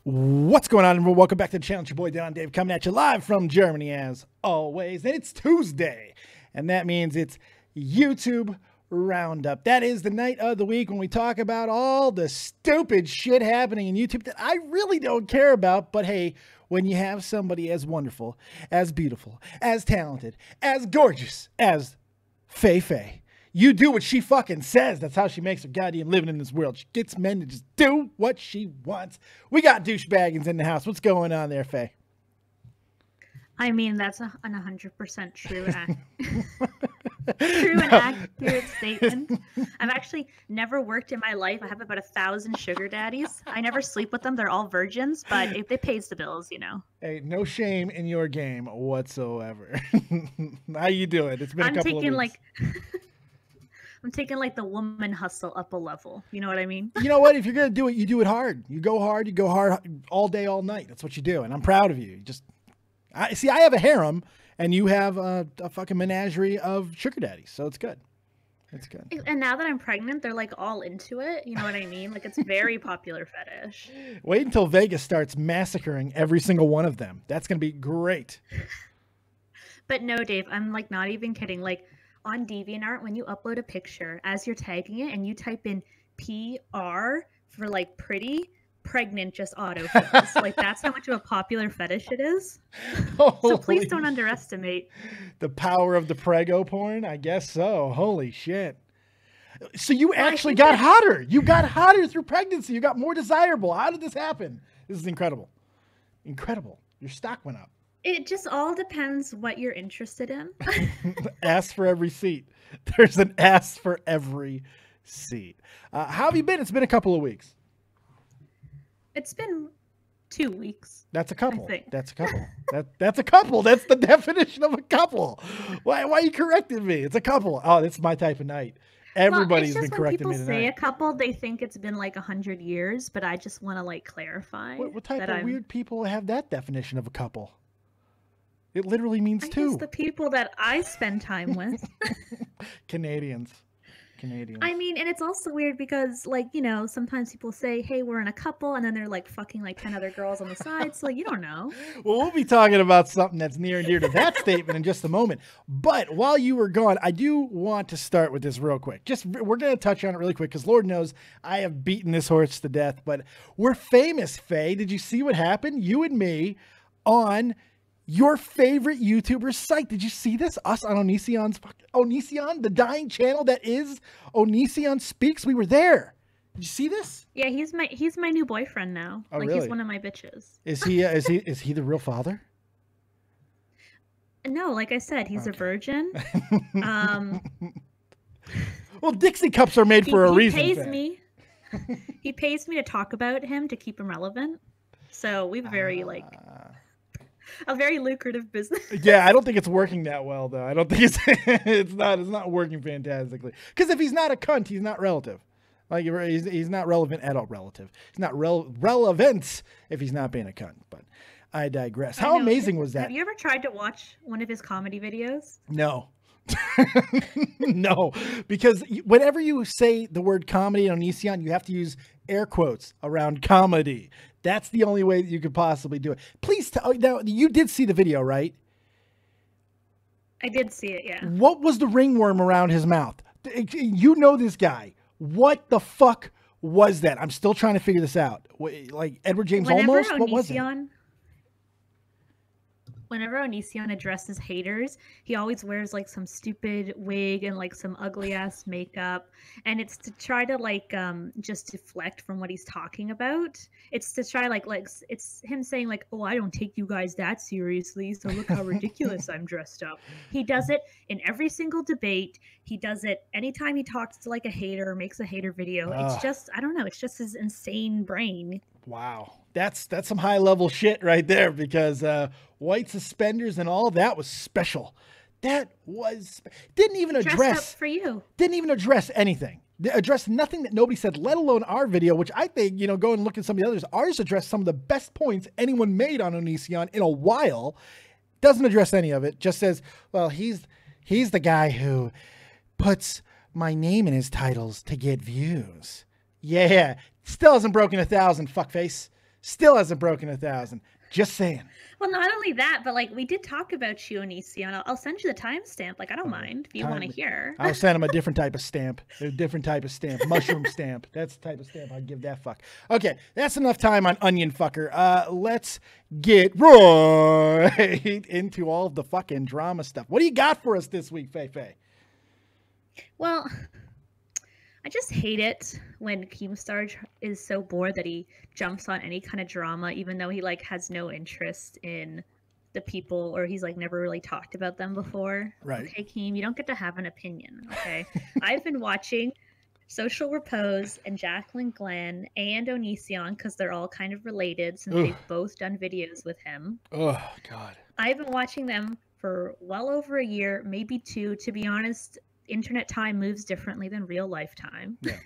What's going on, everyone? Welcome back to the channel. It's your boy Don Dave coming at you live from Germany as always. And it's Tuesday, and that means it's YouTube Roundup. That is the night of the week when we talk about all the stupid shit happening in YouTube that I really don't care about. But hey, when you have somebody as wonderful, as beautiful, as talented, as gorgeous as Faye, you do what she fucking says. That's how she makes her goddamn living in this world. She gets men to just do what she wants. We got douchebaggins in the house. What's going on there, Faye? I mean, that's an 100% true true and accurate statement. I've actually never worked in my life. I have about 1,000 sugar daddies. I never sleep with them. They're all virgins, but it pays the bills, you know. Hey, no shame in your game whatsoever. How you doing? It's been a couple of weeks. I'm taking like the woman hustle up a level. You know what I mean? You know what? If you're going to do it, you do it hard. You go hard all day, all night. That's what you do. And I'm proud of you. I have a harem and you have a fucking menagerie of sugar daddies. So it's good. It's good. And now that I'm pregnant, they're like all into it. You know what I mean? Like it's very popular fetish. Wait until Vega starts massacring every single one of them. That's going to be great. But no, Dave, I'm like not even kidding. Like, on DeviantArt, when you upload a picture, as you're tagging it and you type in PR for like pretty, pregnant just autofills. Like that's how much of a popular fetish it is. So please don't underestimate the power of the prego porn. I guess so. Holy shit. So you actually got hotter. You got hotter through pregnancy. You got more desirable. How did this happen? This is incredible. Incredible. Your stock went up. It just all depends what you're interested in. Ass for every seat. There's an ass for every seat. How have you been? It's been a couple of weeks. It's been 2 weeks. That's a couple. That's a couple. That's a couple. That's the definition of a couple. Why you corrected me? It's a couple. Oh, that's my type of night. Everybody's been correcting me tonight. When people say a couple, they think it's been like 100 years, but I just want to like clarify. What type of weird people have that definition of a couple? It literally means two. It's the people that I spend time with. Canadians. I mean, and it's also weird because, like, you know, sometimes people say, hey, we're in a couple, and then they're like fucking like 10 other girls on the side. So you don't know. Well, we'll be talking about something that's near and dear to that statement in just a moment. But while you were gone, I do want to start with this real quick. We're going to touch on it really quick because Lord knows I have beaten this horse to death. But we're famous, Faye. Did you see what happened? You and me on your favorite YouTuber's site. Did you see this? Us on Onision, the dying channel that is Onision Speaks. We were there. Did you see this? Yeah, he's my new boyfriend now. Oh, like really? He's one of my bitches. Is he the real father? No, like I said, he's a virgin. Well, Dixie cups are made for a reason. He pays me to talk about him to keep him relevant. So we've a very lucrative business. Yeah, I don't think it's working that well, though. I don't think it's not working fantastically. Because if he's not a cunt, he's not relative. Like he's not relevant at all. Relative. He's not relevant if he's not being a cunt. But I digress. How amazing was that? Have you ever tried to watch one of his comedy videos? No. No, because whenever you say the word comedy on Onision, you have to use air quotes around comedy. That's the only way that you could possibly do it. Please tell. Now, you did see the video, right? I did see it, yeah. What was the ringworm around his mouth? You know this guy. What the fuck was that? I'm still trying to figure this out. Like Edward James Olmos? What was it? Whenever Onision addresses haters, he always wears like some stupid wig and like some ugly ass makeup, and it's to try to like just deflect from what he's talking about. It's to try like it's him saying like, oh, I don't take you guys that seriously, so look how ridiculous I'm dressed up. He does it in every single debate. He does it anytime he talks to like a hater or makes a hater video. It's just, I don't know, it's just his insane brain. Wow. That's some high level shit right there, because white suspenders and all of that was special. That was didn't even address anything. Addressed nothing that nobody said, let alone our video, which I think, you know, go and look at some of the others. Ours addressed some of the best points anyone made on Onision in a while. Doesn't address any of it. Just says, well, he's the guy who puts my name in his titles to get views. Yeah, still hasn't broken 1,000, fuckface. Still hasn't broken 1,000. Just saying. Well, not only that, but like we did talk about you, Onision. I'll send you the timestamp. Like I don't mind if you want to hear. I'll send him a different type of stamp. A different type of stamp. Mushroom stamp. That's the type of stamp I'd give that fuck. Okay, that's enough time on onion fucker. Let's get right into all of the fucking drama stuff. What do you got for us this week, Faye? Well, I just hate it when Keemstar is so bored that he jumps on any kind of drama, even though he like has no interest in the people, or he's like never really talked about them before. Right. Okay, Keem, you don't get to have an opinion. Okay. I've been watching Social Repose and Jacklynn Glenn and Onision because they're all kind of related since they've both done videos with him. Oh God. I've been watching them for well over a year, maybe 2. To be honest, internet time moves differently than real life time. Yeah.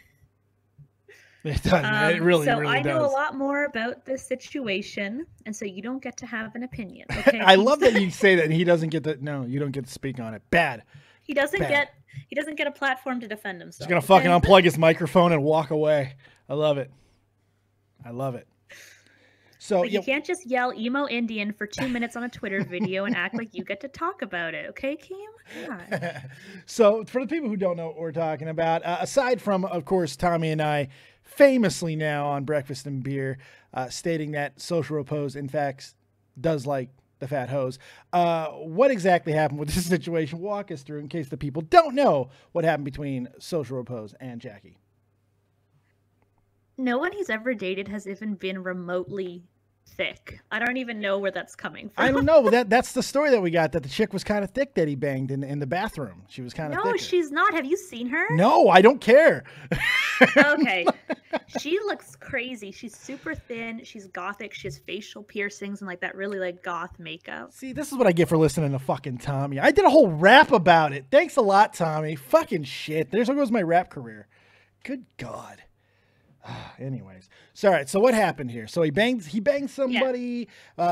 It does. It really does. So I know does. a lot more about this situation, and so you don't get to have an opinion. Okay? I love that you say that, and he doesn't get to. No, you don't get to speak on it. Bad. He doesn't get a platform to defend himself. He's gonna fucking unplug his microphone and walk away. I love it. I love it. So but you can't just yell emo Indian for 2 minutes on a Twitter video and act like you get to talk about it, okay, Keem? God. So for the people who don't know what we're talking about, aside from, of course, Tommy and I famously now on Breakfast and Beer stating that Social Repose, in fact, does like the fat hose. What exactly happened with this situation? Walk us through in case the people don't know what happened between Social Repose and Jackie. No one he's ever dated has even been remotely thick. I don't even know where that's coming from. I don't know. That's the story that we got, that the chick was kind of thick that he banged in the bathroom. She was kind of thicker. No, she's not. Have you seen her? No, I don't care. Okay. She looks crazy. She's super thin. She's gothic. She has facial piercings and like that really like goth makeup. See, this is what I get for listening to fucking Tommy. I did a whole rap about it. Thanks a lot, Tommy. Fucking shit. There goes my rap career. Good God. Anyways, so all right. So what happened here? So he bangs somebody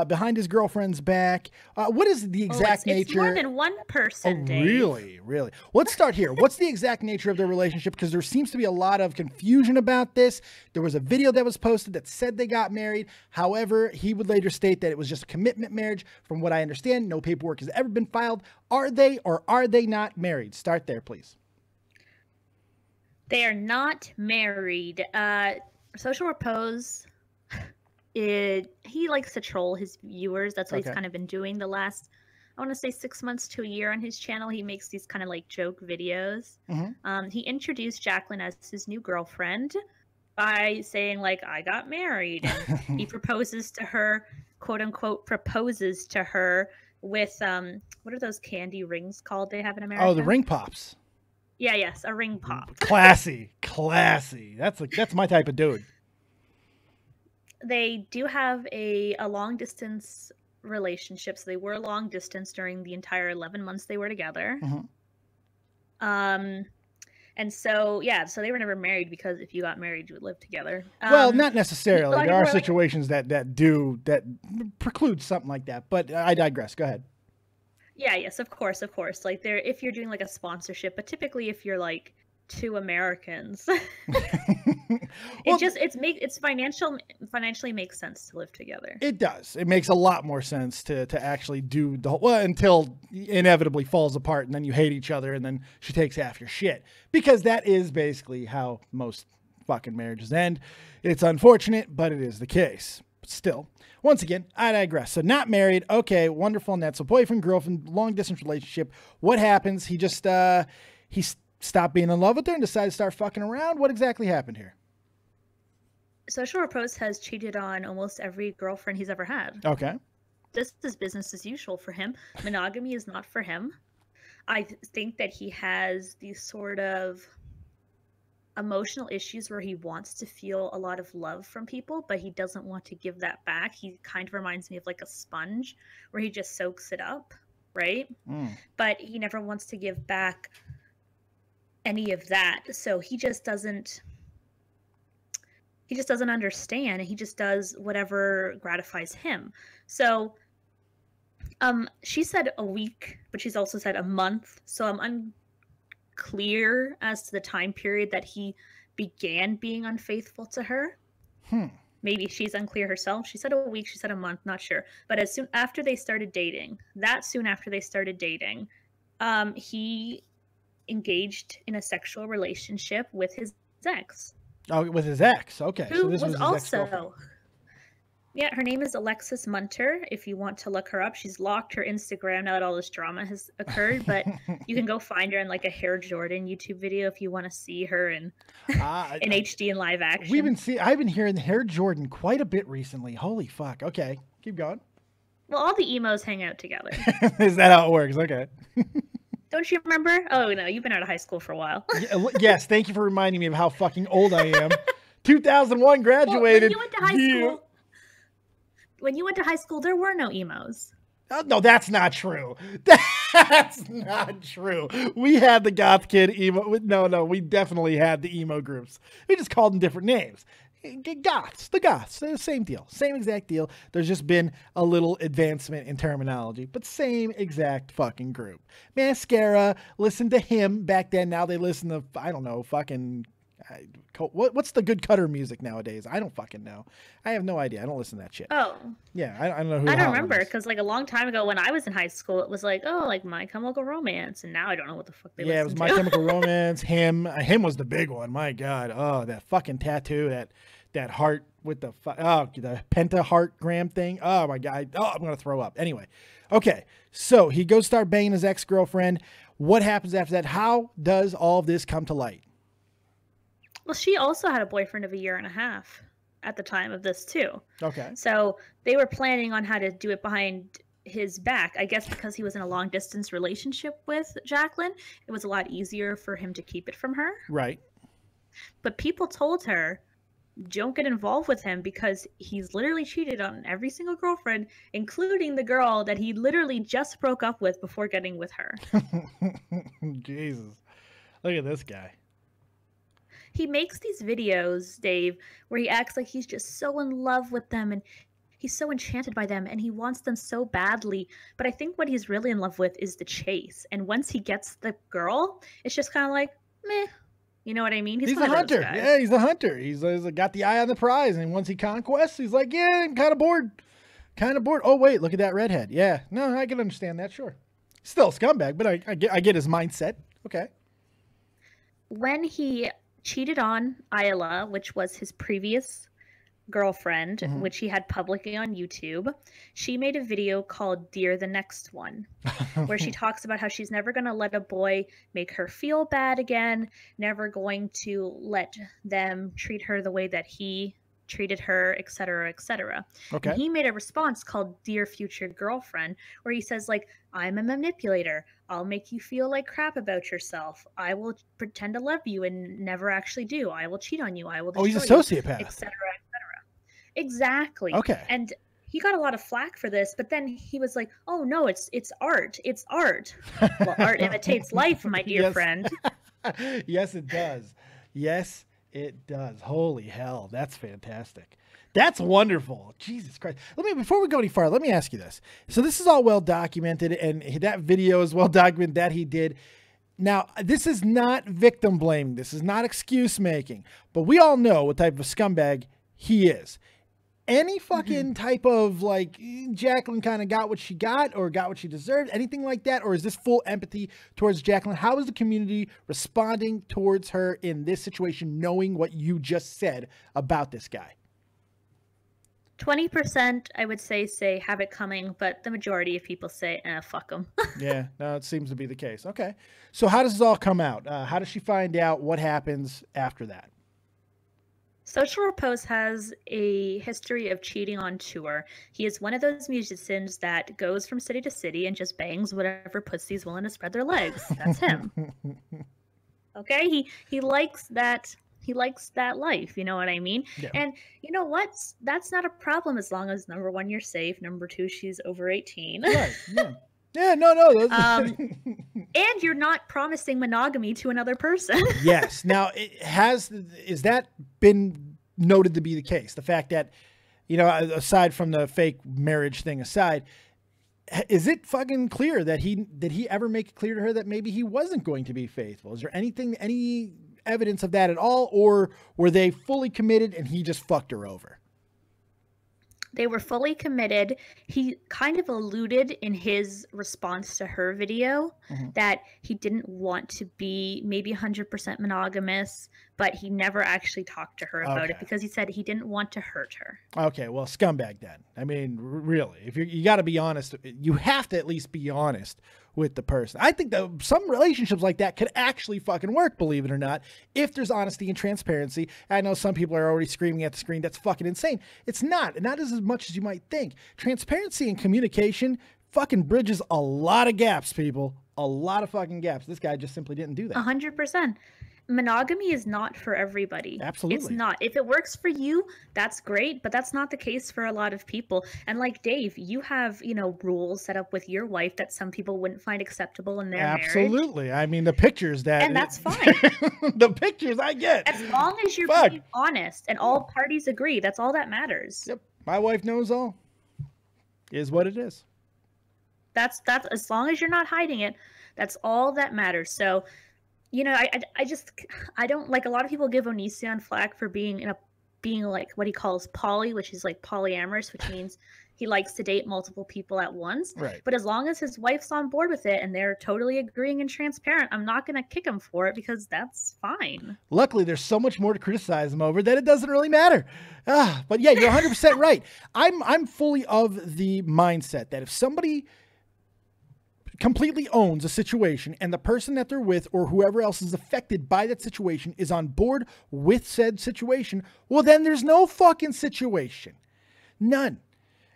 behind his girlfriend's back. What is the exact nature? It's more than one person. Dave. Really. Let's start here. What's the exact nature of their relationship? Because there seems to be a lot of confusion about this. There was a video that was posted that said they got married. However, he would later state that it was just a commitment marriage. From what I understand, no paperwork has ever been filed. Are they or are they not married? Start there, please. They are not married. Social Repose, he likes to troll his viewers. That's what he's kind of been doing the last, I want to say 6 months to a year on his channel. He makes these kind of like joke videos. He introduced Jacklynn as his new girlfriend by saying like, I got married. And he proposes to her, quote unquote, proposes to her with, what are those candy rings called they have in America? Oh, the ring pops. Yeah, yes, a ring pop. Classy. That's my type of dude. They do have a long distance relationship. So they were long distance during the entire 11 months they were together. And so so they were never married, because if you got married, you would live together. Well, not necessarily. There are situations that preclude something like that. But I digress. Go ahead. Yeah, yes, of course. Like if you're doing like a sponsorship, but typically if you're like two Americans, it's financially makes sense to live together. It does. It makes a lot more sense to actually do the whole, until inevitably falls apart and then you hate each other and then she takes half your shit, because that is basically how most fucking marriages end. It's unfortunate, but it is the case. But still, once again, I digress. So not married. Okay, wonderful. And that's a boyfriend, girlfriend, long distance relationship. What happens? He just, he stopped being in love with her and decided to start fucking around. What exactly happened here? Social Repose has cheated on almost every girlfriend he's ever had. Okay. This is business as usual for him. Monogamy is not for him. I think that he has these sort of emotional issues where he wants to feel a lot of love from people, but he doesn't want to give that back. He kind of reminds me of like a sponge where he just soaks it up, right? But he never wants to give back any of that. So he just doesn't understand. He just does whatever gratifies him. So she said a week, but she's also said a month. So I'm unclear as to the time period that he began being unfaithful to her. maybe she's unclear herself. She said a week, she said a month, not sure. But as soon after they started dating, he engaged in a sexual relationship with his ex. Oh, with his ex. Okay. Who so this was his also ex-girlfriend. Yeah, her name is Alexis Munter. If you want to look her up, she's locked her Instagram now that all this drama has occurred. But you can go find her in like a Hair Jordan YouTube video if you want to see her in in HD and live action. I've been hearing Hair Jordan quite a bit recently. Holy fuck. Okay, keep going. Well, all the emos hang out together. Is that how it works? Okay. Don't you remember? Oh no, you've been out of high school for a while. Yes, thank you for reminding me of how fucking old I am. 2001 graduated. Well, when you went to high school. When you went to high school, there were no emos. Oh, no, that's not true. That's not true. We had the goth kid emo. No, we definitely had the emo groups. We just called them different names. Goths, the same deal, same exact deal. There's just been a little advancement in terminology, but same exact fucking group. Mascara, listen to him back then. Now they listen to, I don't know, fucking... What's the good cutter music nowadays? I don't fucking know. I have no idea. I don't listen to that shit. Oh. Yeah, I don't know who. I don't remember because like a long time ago when I was in high school, it was like, oh, like My Chemical Romance, and now I don't know what the fuck they listen to. Yeah, it was My Chemical Romance. Him was the big one. My God. Oh, that fucking tattoo, that heart with the the pentagram thing. Oh my God. Oh, I'm gonna throw up. Anyway, okay. So he goes start banging his ex-girlfriend. What happens after that? How does all of this come to light? Well, she also had a boyfriend of a year and a half at the time of this too. Okay. So they were planning on how to do it behind his back. I guess because he was in a long distance relationship with Jacklynn, it was a lot easier for him to keep it from her. Right. But people told her, don't get involved with him because he's literally cheated on every single girlfriend, including the girl that he literally just broke up with before getting with her. Jesus. Look at this guy. He makes these videos, Dave, where he acts like he's just so in love with them and he's so enchanted by them and he wants them so badly. But I think what he's really in love with is the chase. And once he gets the girl, it's just kind of like, meh. You know what I mean? He's a hunter. Yeah, he's a hunter. He's got the eye on the prize. And once he conquests, he's like, yeah, I'm kind of bored. Oh, wait, look at that redhead. Yeah, no, I can understand that, sure. Still a scumbag, but I get his mindset. Okay. When he cheated on Isla, which was his previous girlfriend, which he had publicly on YouTube, she made a video called Dear the Next One, where she talks about how she's never going to let a boy make her feel bad again, never going to let them treat her the way that he treated her, etc., etc. Okay. And he made a response called Dear Future Girlfriend, where he says, like, I'm a manipulator. I'll make you feel like crap about yourself. I will pretend to love you and never actually do. I will cheat on you. I will destroy he's a sociopath. etc., etc. Exactly. Okay. And he got a lot of flack for this, but then he was like, oh, no, it's art. It's art. Well, art imitates life, my dear friend. Yes, it does. Yes, it does. Holy hell. That's fantastic. That's wonderful. Jesus Christ. Before we go any farther, let me ask you this. So this is all well documented, and that video is well documented that he did. Now, this is not victim blaming. This is not excuse making. But we all know what type of scumbag he is. Any fucking type of, like, Jacklynn kind of got what she got or got what she deserved, anything like that? Or is this full empathy towards Jacklynn? How is the community responding towards her in this situation, knowing what you just said about this guy? 20%, I would say have it coming, but the majority of people say, fuck them. Yeah, no, it seems to be the case. Okay. So how does this all come out? How does she find out? What happens after that? Social Repose has a history of cheating on tour. He is one of those musicians that goes from city to city and just bangs whatever pussies willing to spread their legs. That's him. Okay? He likes that. He likes that life, you know what I mean? Yeah. And you know what? That's not a problem as long as, number one, you're safe. Number two, she's over 18. Right. Yeah. Yeah, no. And you're not promising monogamy to another person. Yes. Now, is that been noted to be the case? The fact that, you know, aside from the fake marriage thing aside, is it fucking clear that did he ever make it clear to her that maybe he wasn't going to be faithful? Is there any evidence of that at all, or were they fully committed and he just fucked her over? They were fully committed. He kind of alluded in his response to her video that he didn't want to be maybe 100% monogamous, but he never actually talked to her about it because he said he didn't want to hurt her. Okay, well, scumbag then. I mean, really, if you got to be honest, you have to at least be honest with the person. I think that some relationships like that could actually fucking work, believe it or not, if there's honesty and transparency. I know some people are already screaming at the screen, that's fucking insane. It's not as much as you might think. Transparency and communication fucking bridges a lot of gaps, people. A lot of fucking gaps. This guy just simply didn't do that. 100%. Monogamy is not for everybody. Absolutely. It's not. If it works for you, that's great, but that's not the case for a lot of people. And like Dave, you have, you know, rules set up with your wife that some people wouldn't find acceptable in their marriage. Absolutely. I mean, the pictures that... And that's fine. The pictures I get. As long as you're being honest and all parties agree, that's all that matters. Yep. My wife knows all. Is what it is. That's as long as you're not hiding it, that's all that matters. So, you know, I don't like, a lot of people give Onision flack for being like what he calls poly, which is like polyamorous, which means he likes to date multiple people at once. Right. But as long as his wife's on board with it and they're totally agreeing and transparent, I'm not going to kick him for it because that's fine. Luckily, there's so much more to criticize him over that it doesn't really matter. But yeah, you're 100% right. I'm fully of the mindset that if somebody completely owns a situation and the person that they're with or whoever else is affected by that situation is on board with said situation, well, then there's no fucking situation. None.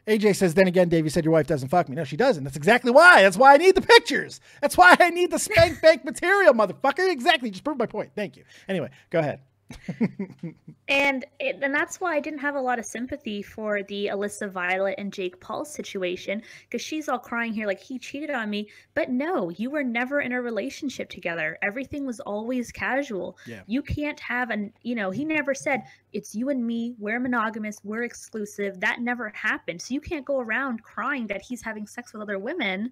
AJ says, then again, Dave, you said your wife doesn't fuck me. No, she doesn't. That's exactly why. That's why I need the pictures. That's why I need the spank bank material, motherfucker. Exactly. Just proved my point. Thank you. Anyway, go ahead. And that's why I didn't have a lot of sympathy for the Alyssa Violet and Jake Paul situation, because she's all crying here like he cheated on me. But no, you were never in a relationship together. Everything was always casual. Yeah. You can't have he never said it's you and me, we're monogamous, we're exclusive. That never happened. So you can't go around crying that he's having sex with other women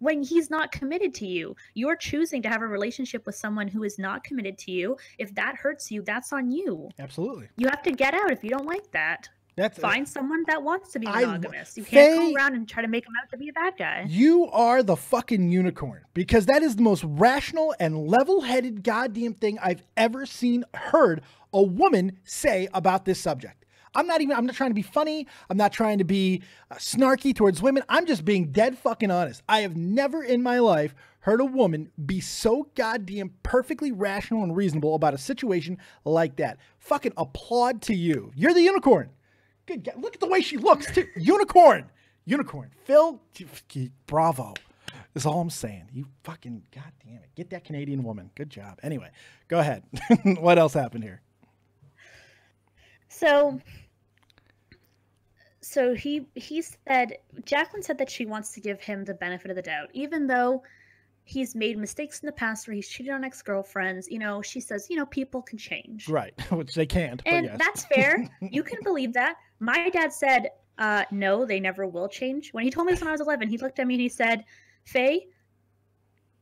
when he's not committed to you. You're choosing to have a relationship with someone who is not committed to you. If that hurts you, that's on you. Absolutely. You have to get out if you don't like that. Find someone that wants to be monogamous. You Faye, can't go around and try to make him out to be a bad guy. You are the fucking unicorn, because that is the most rational and level-headed goddamn thing I've ever heard a woman say about this subject. I'm not trying to be funny. I'm not trying to be snarky towards women. I'm just being dead fucking honest. I have never in my life heard a woman be so goddamn perfectly rational and reasonable about a situation like that. Fucking applaud to you. You're the unicorn. Good God. Look at the way she looks too. Unicorn. Unicorn. Phil, bravo. That's all I'm saying. You fucking, goddamn it. Get that Canadian woman. Good job. Anyway, go ahead. What else happened here? So he said, Jacklynn said that she wants to give him the benefit of the doubt, even though he's made mistakes in the past where he's cheated on ex-girlfriends. You know, she says, you know, people can change. Right, which they can't. And yes. That's fair. You can believe that. My dad said, no, they never will change. When he told me this when I was 11, he looked at me and he said, Faye,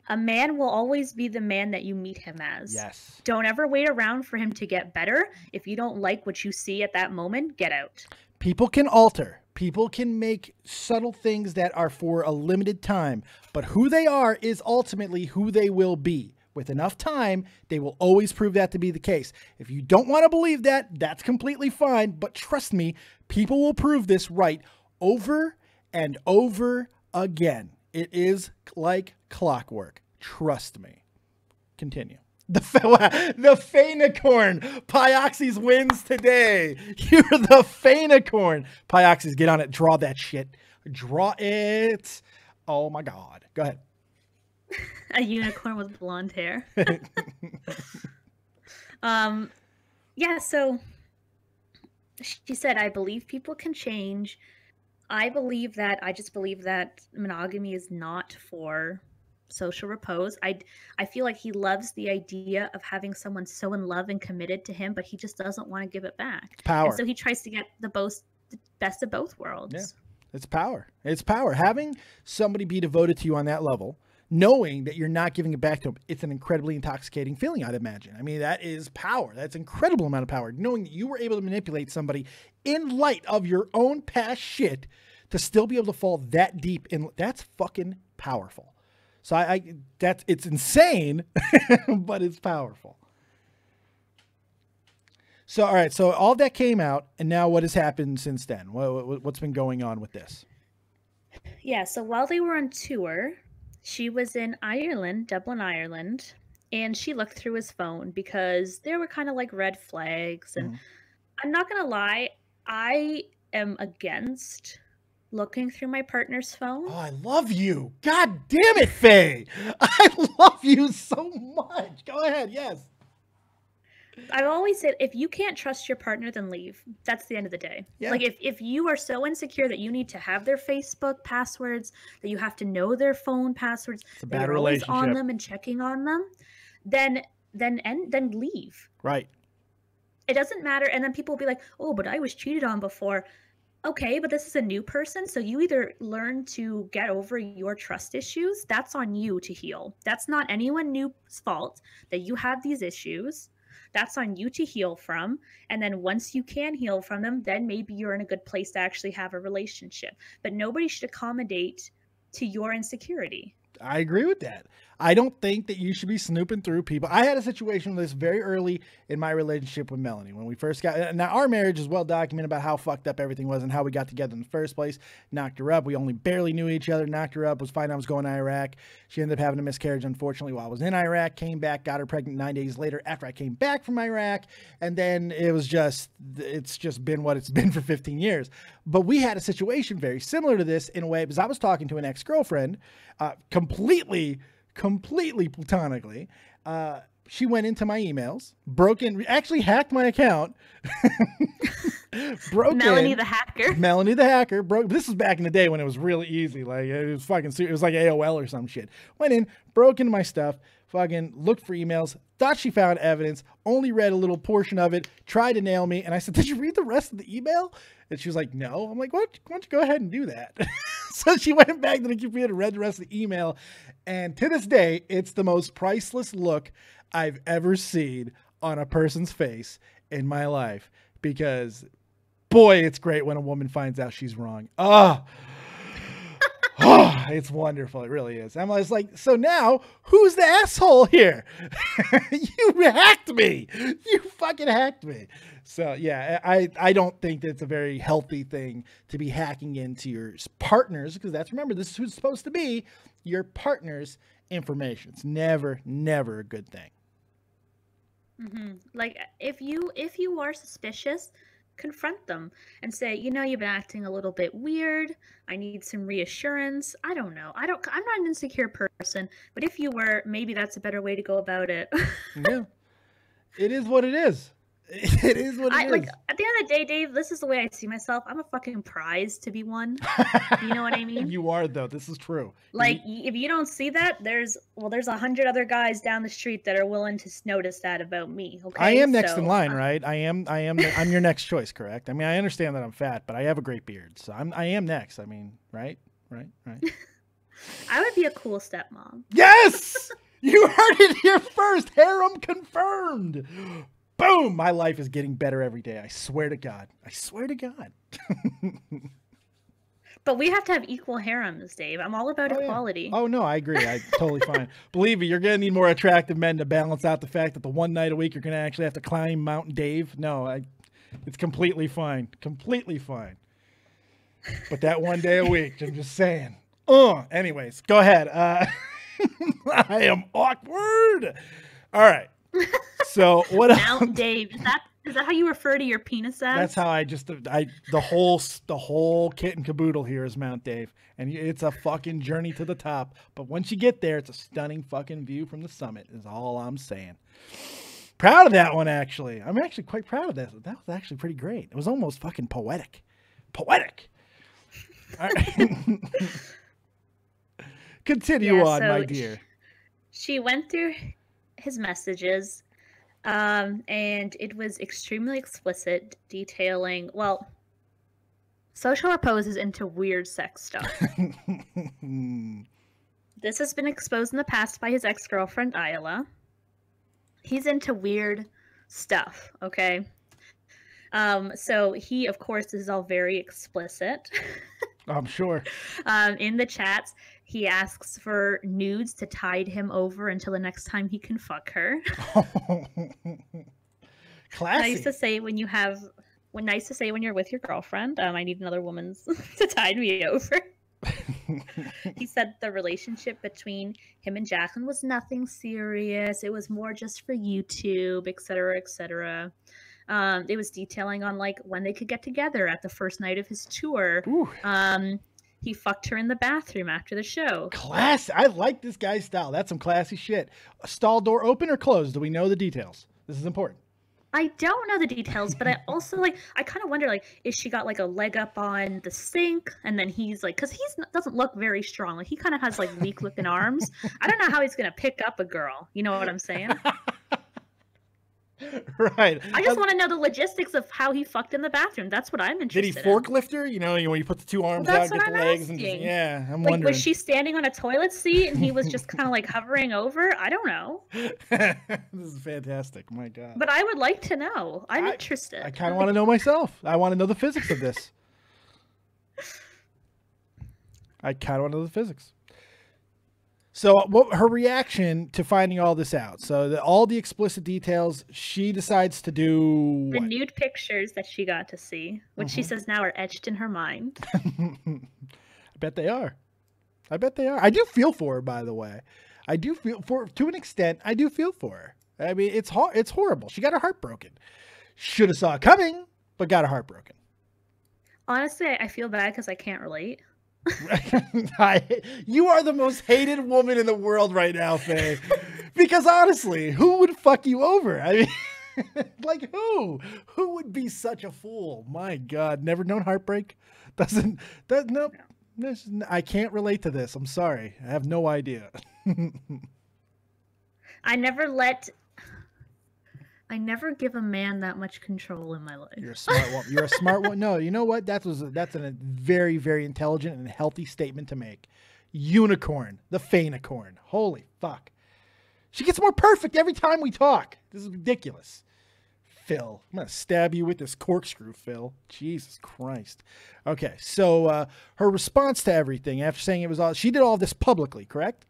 a man will always be the man that you meet him as. Yes. Don't ever wait around for him to get better. If you don't like what you see at that moment, get out. People can alter. People can make subtle things that are for a limited time. But who they are is ultimately who they will be. With enough time, they will always prove that to be the case. If you don't want to believe that, that's completely fine. But trust me, people will prove this right over and over again. It is like clockwork. Trust me. Continue. The FAYEnicorn. Pyoxys wins today. You're the FAYEnicorn. Pyoxys, get on it. Draw that shit. Draw it. Oh my God. Go ahead. A unicorn with blonde hair. Yeah, so she said, I believe people can change. I just believe that monogamy is not for social repose. I feel like he loves the idea of having someone so in love and committed to him, but he just doesn't want to give it back. It's power. And so he tries to get the best of both worlds. Yeah, it's power. It's power. Having somebody be devoted to you on that level, knowing that you're not giving it back to him, it's an incredibly intoxicating feeling, I'd imagine. I mean, that is power. That's an incredible amount of power. Knowing that you were able to manipulate somebody in light of your own past shit to still be able to fall that deep in, that's fucking powerful. So it's insane, but it's powerful. So, all right. So all that came out, and now what has happened since then? What's been going on with this? Yeah. So while they were on tour, she was in Ireland, Dublin, Ireland, and she looked through his phone because there were kind of like red flags. And I'm not going to lie, I am against looking through my partner's phone. Oh, I love you. God damn it, Faye. I love you so much. Go ahead. Yes. I've always said, if you can't trust your partner, then leave. That's the end of the day. Yeah. Like, if you are so insecure that you need to have their Facebook passwords, that you have to know their phone passwords, it's a bad relationship, always on them and checking on them, then leave. Right. It doesn't matter. And then people will be like, oh, but I was cheated on before. Okay, but this is a new person. So you either learn to get over your trust issues. That's on you to heal. That's not anyone new's fault that you have these issues. That's on you to heal from. And then once you can heal from them, then maybe you're in a good place to actually have a relationship. But nobody should accommodate to your insecurity. I agree with that. I don't think that you should be snooping through people. I had a situation with this very early in my relationship with Melanie when we first got. Now our marriage is well documented about how fucked up everything was and how we got together in the first place. Knocked her up. We only barely knew each other. Knocked her up. Was finding I was going to Iraq. She ended up having a miscarriage, unfortunately, while I was in Iraq. Came back, got her pregnant 9 days later after I came back from Iraq, and then it's just been what it's been for 15 years. But we had a situation very similar to this in a way because I was talking to an ex-girlfriend, completely platonically. She went into my emails, actually hacked my account. Melanie the hacker. This was back in the day when it was really easy. Like it was like AOL or some shit. Went in, broke into my stuff, fucking looked for emails, thought she found evidence, only read a little portion of it, tried to nail me. And I said, did you read the rest of the email? And she was like, no. I'm like, why don't you go ahead and do that? So she went back to the computer, read the rest of the email. And to this day, it's the most priceless look I've ever seen on a person's face in my life. Because, boy, it's great when a woman finds out she's wrong. Oh, it's wonderful. It really is. I'm always like, so now, who's the asshole here? You hacked me. You fucking hacked me. So, yeah, I don't think that it's a very healthy thing to be hacking into your partners, because remember, this is who's supposed to be your partner's information. It's never a good thing. Mm-hmm. Like, if you are suspicious, confront them and say, you've been acting a little bit weird. I need some reassurance. I don't know. I'm not an insecure person, but if you were, maybe that's a better way to go about it. Yeah. It is what it is. It is what it is. Like, at the end of the day, Dave, this is the way I see myself. I'm a fucking prize to be won. You know what I mean? You are, though. This is true. Like, if you don't see that, there's 100 other guys down the street that are willing to notice that about me. Okay. I am next in line, right? I'm your next choice, correct? I mean, I understand that I'm fat, but I have a great beard, so I am next. I mean, right. I would be a cool stepmom. Yes, you heard it here first. Harem confirmed. Boom! My life is getting better every day. I swear to God. But we have to have equal harems, Dave. I'm all about equality. Yeah. Oh, no, I agree. I'm totally fine. Believe me, you're going to need more attractive men to balance out the fact that the one night a week you're going to actually have to climb Mount Dave. No, it's completely fine. Completely fine. But that one day a week, I'm just saying. Anyways, go ahead. I am awkward. All right. So what Mount Dave, is that how you refer to your penis as? That's how the whole kit and caboodle here is Mount Dave, and it's a fucking journey to the top. But once you get there, it's a stunning fucking view from the summit. Is all I'm saying. Proud of that one, actually. I'm actually quite proud of that. That was actually pretty great. It was almost fucking poetic. All right. Continue on, my dear. She went through his messages, and it was extremely explicit, detailing, Social Repose is into weird sex stuff. This has been exposed in the past by his ex-girlfriend, Isla. He's into weird stuff, okay? So he, of course, this is all very explicit. I'm sure. In the chats, he asks for nudes to tide him over until the next time he can fuck her. Classy. Nice to say when you're with your girlfriend. I need another woman's to tide me over. He said the relationship between him and Jacklynn was nothing serious. It was more just for YouTube, etc., etc. It was detailing on like when they could get together at the first night of his tour. He fucked her in the bathroom after the show. Class. I like this guy's style. That's some classy shit. A stall door open or closed? Do we know the details? This is important. I don't know the details, but I also I kind of wonder is she got like a leg up on the sink, and then he's like, because he doesn't look very strong. Like he kind of has like weak looking arms. I don't know how he's gonna pick up a girl. You know what I'm saying? Right. I just want to know the logistics of how he fucked in the bathroom. That's what I'm interested in. Did he forklift her? You know, when you put the two arms out, get the legs, and just, yeah, I'm wondering. Was she standing on a toilet seat and he was just kind of like hovering over? I don't know. This is fantastic. My God. But I would like to know. I'm interested. I kind of want to know myself. I want to know the physics of this. I kind of want to know the physics. So what her reaction to finding all this out? So all the explicit details, she decides to do the what? nude pictures that she got to see, which she says now are etched in her mind. I bet they are. I bet they are. I do feel for her, by the way. I do feel for, to an extent, I do feel for her. I mean, it's horrible. She got her heart broken. Should have saw it coming, but got her heart broken. Honestly, I feel bad because I can't relate. You are the most hated woman in the world right now, Faye. Because honestly, who would fuck you over? I mean, like who? Who would be such a fool? My God, never known heartbreak. Nope. I can't relate to this. I'm sorry. I have no idea. I never give a man that much control in my life. You're a smart woman. You're a smart one. No, you know what? That's a very, very intelligent and healthy statement to make. Unicorn, the FAYEnicorn. Holy fuck. She gets more perfect every time we talk. This is ridiculous. Phil, I'm going to stab you with this corkscrew, Phil. Jesus Christ. Okay, so her response to everything, after saying it was all, she did all this publicly, correct?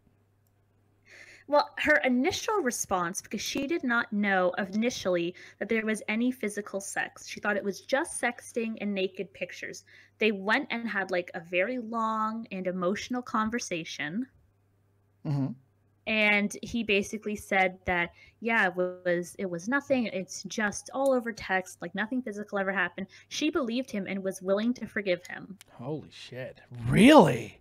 Well, her initial response, because she did not know initially that there was any physical sex. She thought it was just sexting and naked pictures. They went and had like a very long and emotional conversation. Mm-hmm. And he basically said that, yeah, it was nothing. It's just all over text. Like nothing physical ever happened. She believed him and was willing to forgive him. Holy shit. Really?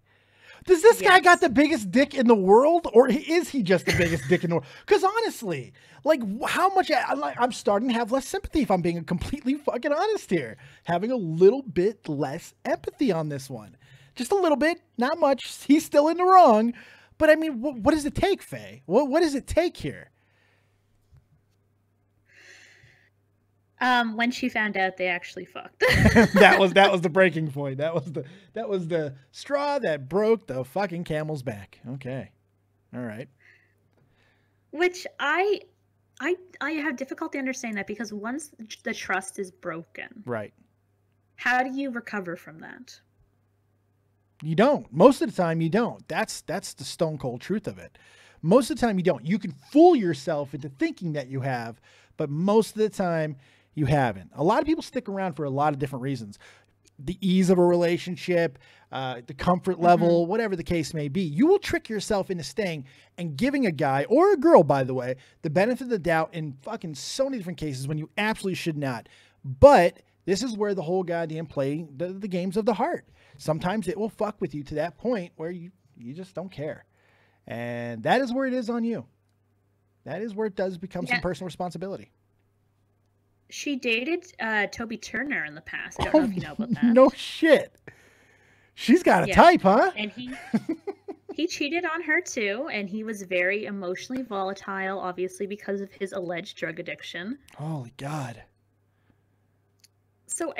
Does this guy got the biggest dick in the world, or is he just the biggest dick in the world? Because honestly, like how much I'm starting to have less sympathy, if I'm being completely fucking honest here. Having a little bit less empathy on this one. Just a little bit, not much. He's still in the wrong. But I mean, what does it take, Faye? What does it take here? When she found out they actually fucked. that was the breaking point. That was the straw that broke the fucking camel's back. Okay. All right. Which I have difficulty understanding that, because once the trust is broken. Right. How do you recover from that? You don't. Most of the time you don't. That's the stone cold truth of it. Most of the time you don't. You can fool yourself into thinking that you have, but most of the time you haven't. A lot of people stick around for a lot of different reasons. The ease of a relationship, the comfort level, whatever the case may be. You will trick yourself into staying and giving a guy, or a girl, by the way, the benefit of the doubt in fucking so many different cases when you absolutely should not. But this is where the whole goddamn play the games of the heart. Sometimes it will fuck with you to that point where you just don't care. And that is where it is on you. That is where it does become some personal responsibility. She dated Toby Turner in the past. I don't know if you know about that. No shit. She's got a type, huh? And he cheated on her too, and he was very emotionally volatile, obviously because of his alleged drug addiction. Holy God. So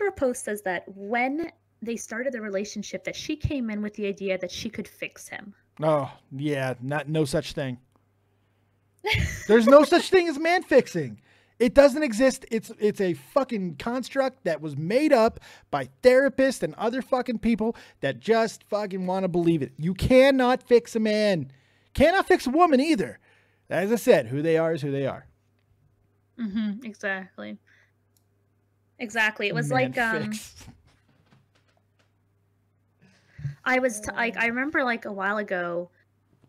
Repose says that when they started the relationship that she came in with the idea that she could fix him. Oh, yeah, no such thing. There's no such thing as man fixing. It doesn't exist. It's a fucking construct that was made up by therapists and other fucking people that just fucking want to believe it. You cannot fix a man. Cannot fix a woman either. As I said, who they are is who they are. Mm-hmm, exactly. Exactly. It was Man like fix. I remember like a while ago,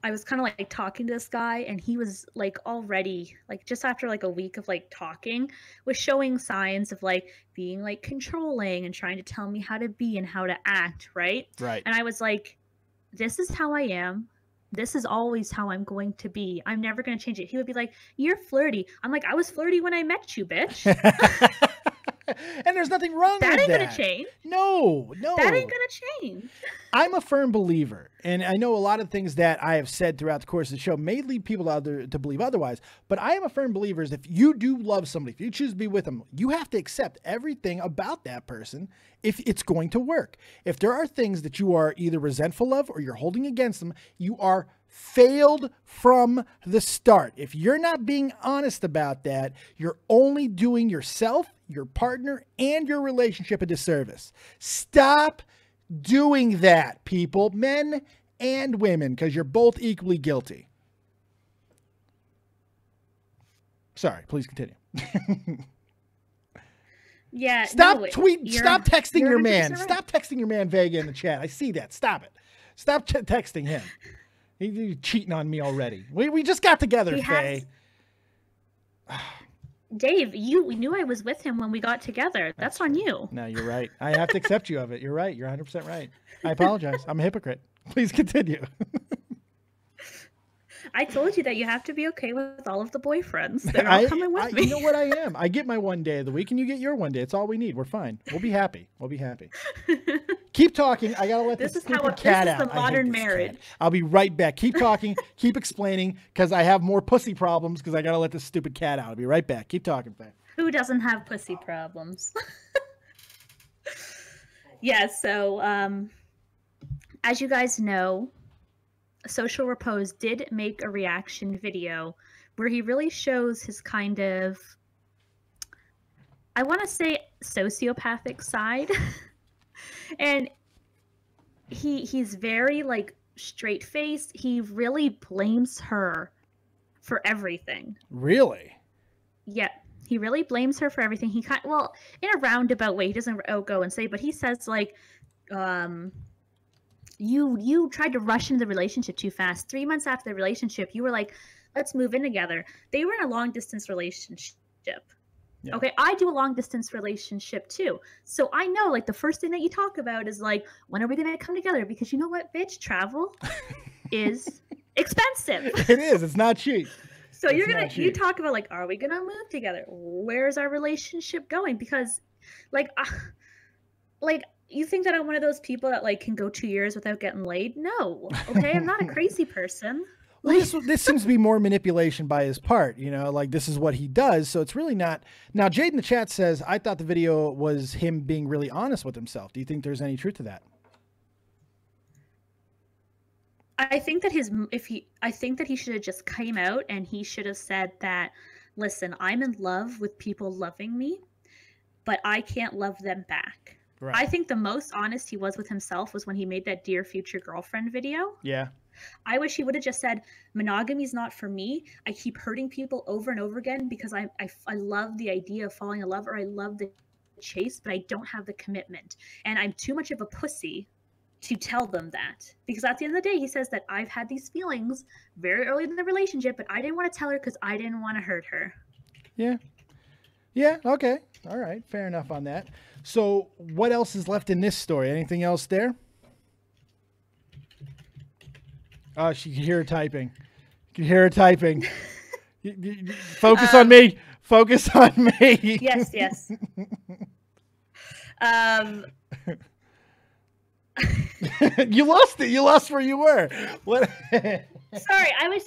I was kind of like talking to this guy, and he was like already like just after like a week of like talking, was showing signs of like being like controlling and trying to tell me how to be and how to act, right? Right. And I was like, this is how I am. This is always how I'm going to be. I'm never going to change it. He would be like, you're flirty. I'm like, I was flirty when I met you, bitch. And there's nothing wrong with that. That ain't going to change. No. That ain't going to change. I'm a firm believer, and I know a lot of things that I have said throughout the course of the show may lead people to believe otherwise, but I am a firm believer is if you do love somebody, if you choose to be with them, you have to accept everything about that person if it's going to work. If there are things that you are either resentful of or you're holding against them, you are failed from the start. If you're not being honest about that, you're only doing yourself, your partner, and your relationship a disservice. Stop doing that, people, men and women, because you're both equally guilty. Sorry, please continue. Yeah. Stop texting your man. Right. Stop texting your man Vega in the chat. I see that. Stop it. Stop texting him. He's cheating on me already. We just got together, Faye. Dave, we knew I was with him when we got together. That's on you. No, you're right. I have to accept you of it. You're right. You're 100% right. I apologize. I'm a hypocrite. Please continue. I told you that you have to be okay with all of the boyfriends. They're all coming with me. You know what I am? I get my one day of the week, and you get your one day. It's all we need. We're fine. We'll be happy. We'll be happy. Keep talking. I gotta let this stupid cat out. This is the modern marriage. I'll be right back. Keep talking. Keep explaining, because I have more pussy problems, because I gotta let this stupid cat out. I'll be right back. Keep talking, Faye. Who doesn't have pussy problems? Yeah, so as you guys know, Social Repose did make a reaction video where he really shows his kind of, I want to say, sociopathic side. And he's very like straight-faced. He really blames her for everything. Really? Yeah. He really blames her for everything. He well, in a roundabout way, he doesn't go and say, but he says like, you tried to rush into the relationship too fast. 3 months after the relationship, you were like, let's move in together. They were in a long distance relationship. Yeah. Okay, I do a long distance relationship too. So I know like the first thing that you talk about is like, when are we going to come together? Because you know what, bitch, travel is expensive. It is. It's not cheap. So you talk about like, are we going to move together? Where's our relationship going? Because like you think that I'm one of those people that like can go 2 years without getting laid? No. Okay, I'm not a crazy person. Well, this seems to be more manipulation by his part, you know, like this is what he does. So it's really not. Now, Jade in the chat says, I thought the video was him being really honest with himself. Do you think there's any truth to that? I think that he should have just came out and he should have said that, listen, I'm in love with people loving me, but I can't love them back. Right. I think the most honest he was with himself was when he made that Dear Future Girlfriend video. Yeah. I wish he would have just said, monogamy is not for me. I keep hurting people over and over again because I love the idea of falling in love, or I love the chase, but I don't have the commitment. And I'm too much of a pussy to tell them that. Because at the end of the day, he says that I've had these feelings very early in the relationship, but I didn't want to tell her because I didn't want to hurt her. Yeah. Yeah, okay. All right. Fair enough on that. So what else is left in this story? Anything else there? Oh, she can hear her typing. You can hear her typing. Focus on me. Focus on me. Yes, yes. You lost it. You lost where you were. What? Sorry, I was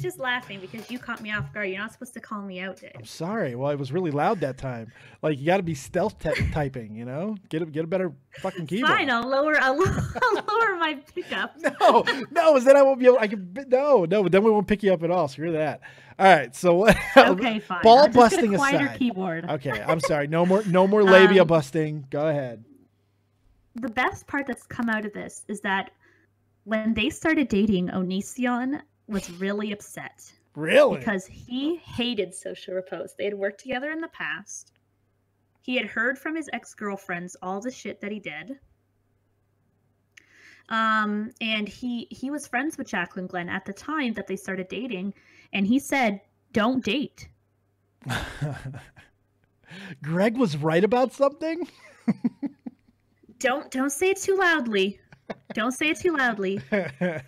just laughing because you caught me off guard. You're not supposed to call me out, Dave. I'm sorry. Well, it was really loud that time. Like, you got to be stealth typing, you know? Get a better fucking keyboard. Fine, I'll lower my pickup. No, is that I won't be able, no, but then we won't pick you up at all. Screw that. All right, so okay, fine. Ball I'll just busting get a quieter aside. keyboard. Okay, I'm sorry. No more labia busting. Go ahead. The best part that's come out of this is that when they started dating, Onision was really upset. Really? Because he hated Social Repose. They had worked together in the past. He had heard from his ex-girlfriends all the shit that he did. And he was friends with Jacklynn Glenn at the time that they started dating, and he said, "Don't date." Greg was right about something? Don't say it too loudly. Don't say it too loudly.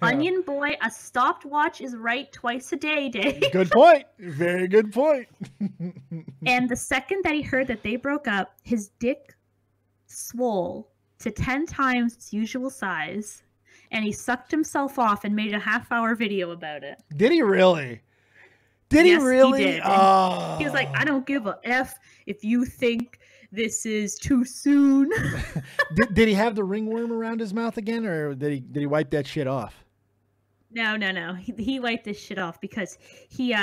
Onion Boy, a stopwatch is right twice a day, Dave. Good point. Very good point. And the second that he heard that they broke up, his dick swole to 10 times its usual size, and he sucked himself off and made a half-hour video about it. Did he really? Did he really? He did. Oh. He was like, "I don't give a F if you think this is too soon." did he have the ringworm around his mouth again, or did he wipe that shit off? No. He wiped this shit off because he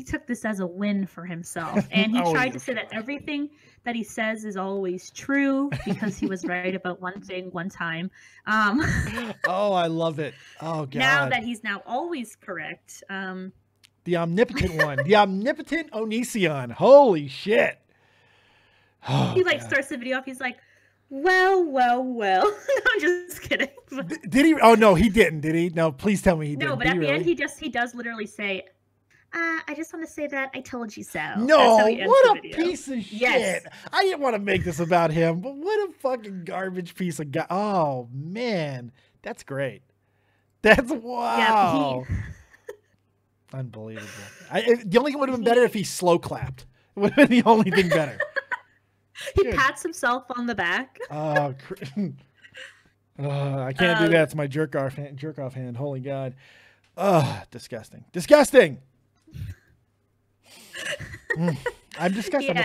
took this as a win for himself, and he tried to say that everything that he says is always true because he was right about one thing one time. Oh, I love it. Oh God. Now that he's now always correct. The omnipotent one, the omnipotent Onision. Holy shit. Oh, he like starts the video off. He's like, well. No, I'm just kidding. Did he? Oh no, he didn't. Did he? No, please tell me he didn't. No, but did at the really? end, he does literally say, "I just want to say that I told you so." No, what a piece of shit. Yes. I didn't want to make this about him, but what a fucking garbage piece of guy. Oh man, that's great. That's wow. Yeah, Unbelievable. The only thing would have been better if he slow clapped. It would have been the only thing better. He pats himself on the back. Oh, I can't do that. It's my jerk off hand. Holy God. Oh, disgusting. Disgusting. I'm disgusted.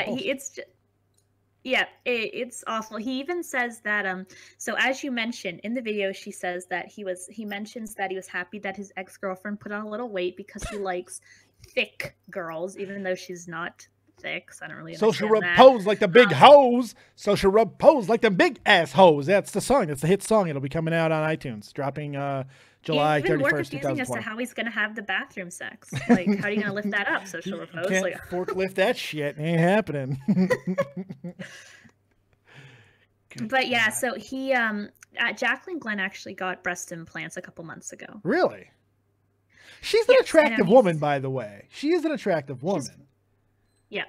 Yeah, it's awful. He even says that so as you mentioned in the video, she says that he mentions that he was happy that his ex-girlfriend put on a little weight because he likes thick girls, even though she's not thick. So I don't really understand Social Repose like the big hose. Social Repose like the big ass hose. That's the song. That's the hit song. It'll be coming out on iTunes, dropping July 31st, 2020. Even more confusing as to how he's going to have the bathroom sex. Like, how are you going to lift that up, Social Repose? You can't forklift that shit. It ain't happening. But yeah, so he, Jacklynn Glenn actually got breast implants a couple months ago. Really? She's an attractive woman, by the way. She is an attractive woman. Yeah.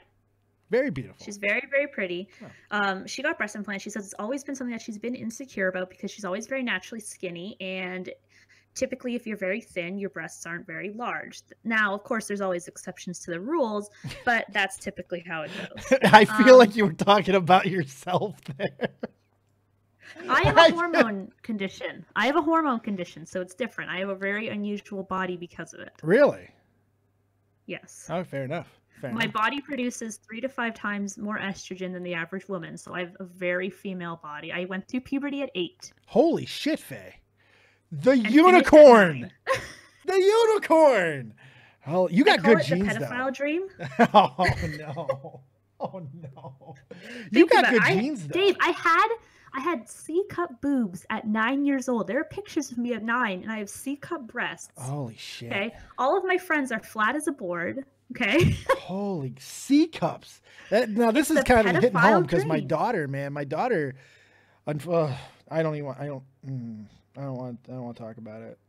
Very beautiful. She's very, very pretty. Oh. She got breast implants. She says it's always been something that she's been insecure about because she's always very naturally skinny, and typically if you're very thin, your breasts aren't very large. Now, of course, there's always exceptions to the rules, but that's typically how it goes. I feel like you were talking about yourself there. I have a hormone condition. I have a hormone condition, so it's different. I have a very unusual body because of it. Really? Yes. Oh, fair enough. My body produces 3 to 5 times more estrogen than the average woman, so I have a very female body. I went through puberty at 8. Holy shit, Faye. The unicorn! The unicorn! Oh, you got good genes, though. The pedophile dream? Oh, no. Oh, no. You got good genes, though. Dave, I had C-cup boobs at 9 years old. There are pictures of me at 9, and I have C-cup breasts. Holy shit. Okay? All of my friends are flat as a board. Okay. Holy C-cups. Now this is kind of hitting home because my daughter, I don't want to talk about it.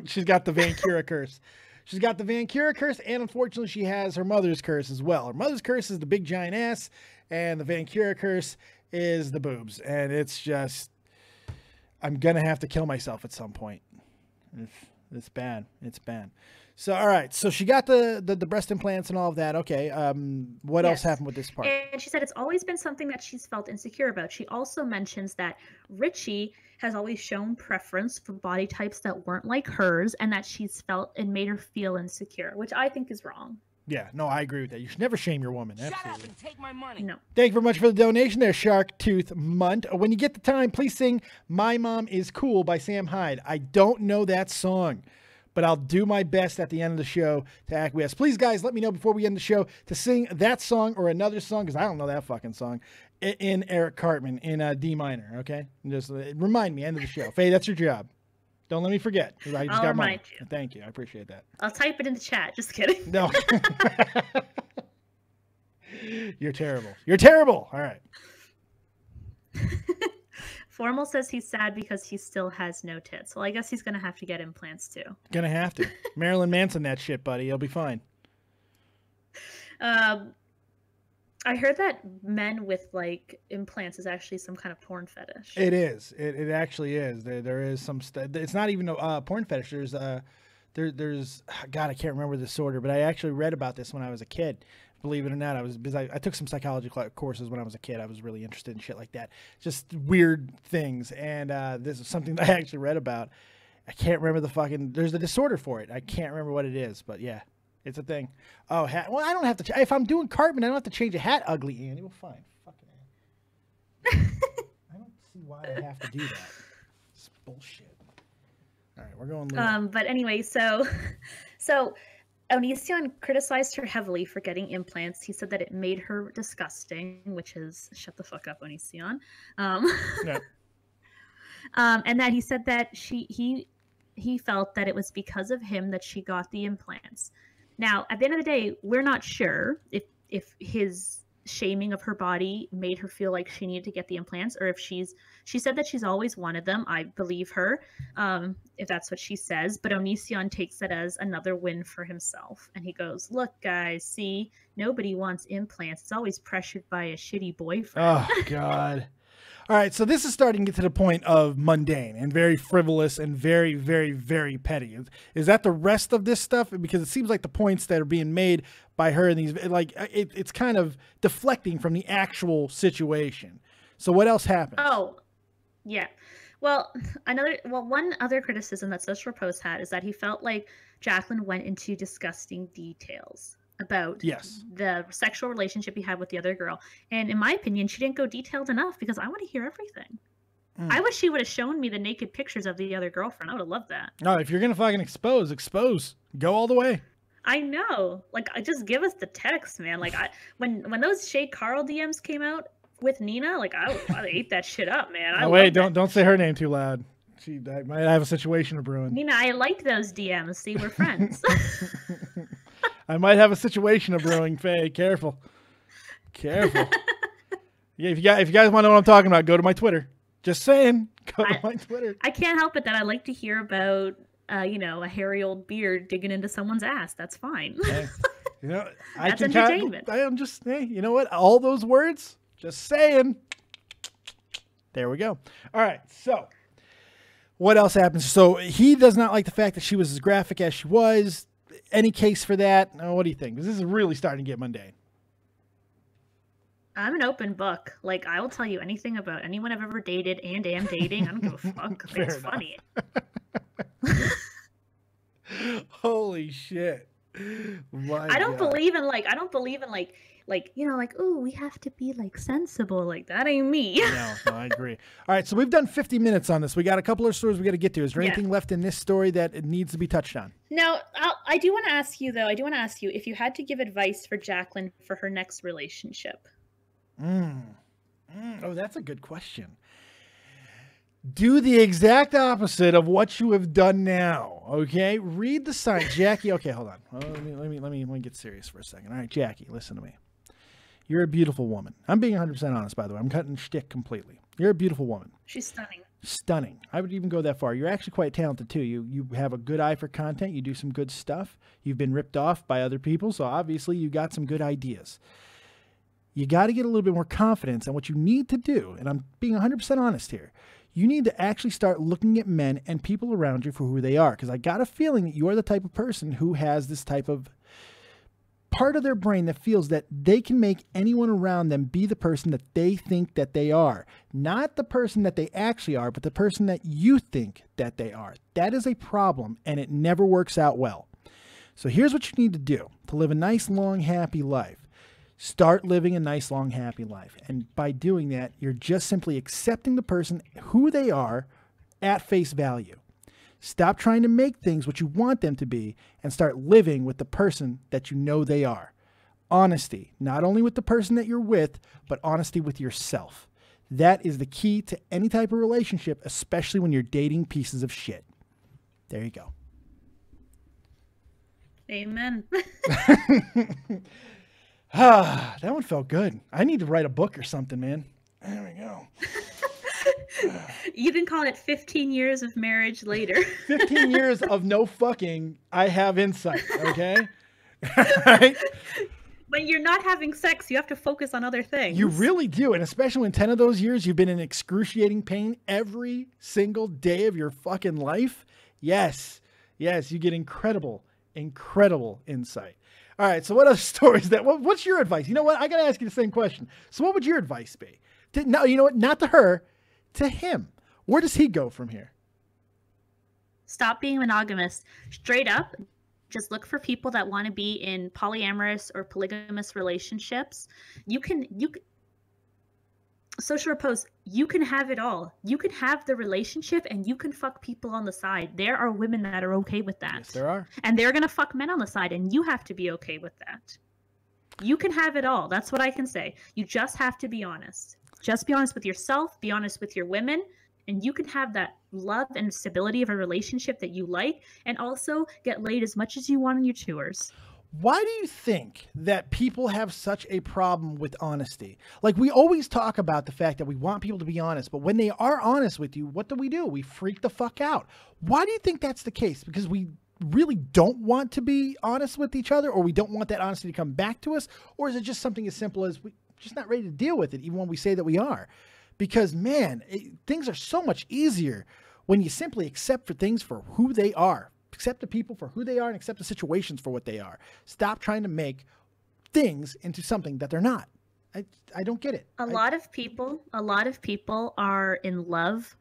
She's got the Vancura curse. She's got the Vancura curse, and unfortunately she has her mother's curse as well. Her mother's curse is the big giant ass, and the Vancura curse is the boobs. And it's just, I'm gonna have to kill myself at some point. It's bad. It's bad. So, all right. So she got the breast implants and all of that. Okay. What else happened with this part? And she said it's always been something that she's felt insecure about. She also mentions that Richie has always shown preference for body types that weren't like hers, and that she's felt and made her feel insecure, which I think is wrong. Yeah, no, I agree with that. You should never shame your woman. Shut Absolutely. up and take my money. No. Thank you very much for the donation there, Shark Tooth Munt. When you get the time, please sing My Mom Is Cool by Sam Hyde. I don't know that song, but I'll do my best at the end of the show to acquiesce. Please, guys, let me know before we end the show to sing that song or another song, because I don't know that fucking song, in Eric Cartman in D minor, okay? Just remind me, end of the show. Faye, that's your job. Don't let me forget. I just got remind you. Thank you. I appreciate that. I'll type it in the chat. Just kidding. No. You're terrible. You're terrible. All right. Formal says he's sad because he still has no tits. Well, I guess he's going to have to get implants too. Gonna have to. Marilyn Manson that shit, buddy. He'll be fine. I heard that men with like implants is actually some kind of porn fetish. It is. It actually is. There is some it's not even a porn fetish. There's God, I can't remember the disorder, but I actually read about this when I was a kid. Believe it or not, I took some psychology courses when I was a kid. I was really interested in shit like that, just weird things. And this is something that I actually read about. I can't remember there's a disorder for it. I can't remember what it is, but yeah, it's a thing. Oh, hat. Well, I don't have to. If I'm doing Cartman, I don't have to change a hat. Ugly Annie. Well, fine. Fucking I don't see why I have to do that. It's bullshit. All right, we're going. But anyway, so Onision criticized her heavily for getting implants. He said that it made her disgusting, which is shut the fuck up, Onision. Yeah. And that he said that he felt that it was because of him that she got the implants. Now, at the end of the day, we're not sure if his shaming of her body made her feel like she needed to get the implants, or if she said that she's always wanted them. I believe her, if that's what she says. But Onision takes it as another win for himself, and he goes, "Look, guys, see, nobody wants implants. It's always pressured by a shitty boyfriend." Oh God. All right, so this is starting to get to the point of mundane and very frivolous and very, very, very petty. Is that the rest of this stuff? Because it seems like the points that are being made by her in these, like, it's kind of deflecting from the actual situation. So what else happens? Oh, yeah. Well, one other criticism that Social Repose had is that he felt like Jacklynn went into disgusting details about the sexual relationship he had with the other girl. And in my opinion, she didn't go detailed enough, because I want to hear everything. I wish she would have shown me the naked pictures of the other girlfriend. I would have loved that. No, if you're going to fucking expose. Go all the way. I know. Like, just give us the text, man. Like, when those Shay Carl DMs came out with Nina, like, I ate that shit up, man. Oh, wait, don't say her name too loud. I might have a situation of brewing. Nina, I liked those DMs. See, we're friends. I might have a situation of brewing, Faye. Careful. Yeah, if you guys want to know what I'm talking about, go to my Twitter. Just saying. Go to my Twitter. I can't help it that I like to hear about, a hairy old beard digging into someone's ass. That's fine. Hey, That's entertainment. I am just, hey, you know what? All those words, just saying. There we go. All right, so what else happens? So he does not like the fact that she was as graphic as she was. Any case for that? No, what do you think? Because this is really starting to get mundane. I'm an open book. Like, I will tell you anything about anyone I've ever dated and am dating. I don't give a fuck. It's funny. Holy shit. I don't believe in oh, we have to be like sensible. Like, that ain't me. No, I agree. All right, so we've done 50 minutes on this. We got a couple of stories we got to get to. Is there anything left in this story that it needs to be touched on? No, I do want to ask you, though. If you had to give advice for Jacklynn for her next relationship. Oh, that's a good question. Do the exact opposite of what you have done now. Okay, read the signs, Jackie. Okay, hold on. Let me get serious for a second. All right, Jackie, listen to me. You're a beautiful woman. I'm being 100% honest, by the way. I'm cutting shtick completely. You're a beautiful woman. She's stunning. Stunning. I would even go that far. You're actually quite talented too. You have a good eye for content. You do some good stuff. You've been ripped off by other people, so obviously you got some good ideas. You got to get a little bit more confidence, and what you need to do, and I'm being 100% honest here, You need to actually start looking at men and people around you for who they are. Because I got a feeling that you are the type of person who has this type of part of their brain that feels that they can make anyone around them be the person that they think that they are. Not the person that they actually are, but the person that you think that they are. That is a problem, and it never works out well. So here's what you need to do to live a nice, long, happy life. Start living a nice, long, happy life. And by doing that, you're just simply accepting the person, who they are, at face value. Stop trying to make things what you want them to be and start living with the person that you know they are. Honesty, not only with the person that you're with, but honesty with yourself. That is the key to any type of relationship, especially when you're dating pieces of shit. There you go. Amen. That one felt good. I need to write a book or something, man. There we go. You can call it 15 years of marriage later. 15 years of no fucking, I have insight, okay? Right? When you're not having sex, you have to focus on other things. You really do. And especially when 10 of those years you've been in excruciating pain every single day of your fucking life. Yes. Yes, you get incredible insight. All right, so what other stories what's your advice? You know what? I got to ask you the same question. So what would your advice be? No, you know what? Not to her, to him. Where does he go from here? Stop being monogamous. Straight up, just look for people that want to be in polyamorous or polygamous relationships. Social Repose, you can have it all. You can have the relationship and you can fuck people on the side. There are women that are okay with that. Yes, there are. And they're going to fuck men on the side and you have to be okay with that. You can have it all. That's what I can say. You just have to be honest. Just be honest with yourself, be honest with your women, and you can have that love and stability of a relationship that you like, and also get laid as much as you want on your tours. Why do you think that people have such a problem with honesty? Like, we always talk about the fact that we want people to be honest, but when they are honest with you, what do? We freak the fuck out. Why do you think that's the case? Because we really don't want to be honest with each other, or we don't want that honesty to come back to us? Or is it just something as simple as we're just not ready to deal with it, even when we say that we are? Because, man, things are so much easier when you simply accept things for who they are. Accept the people for who they are and accept the situations for what they are. Stop trying to make things into something that they're not. I don't get it. A lot of people are in love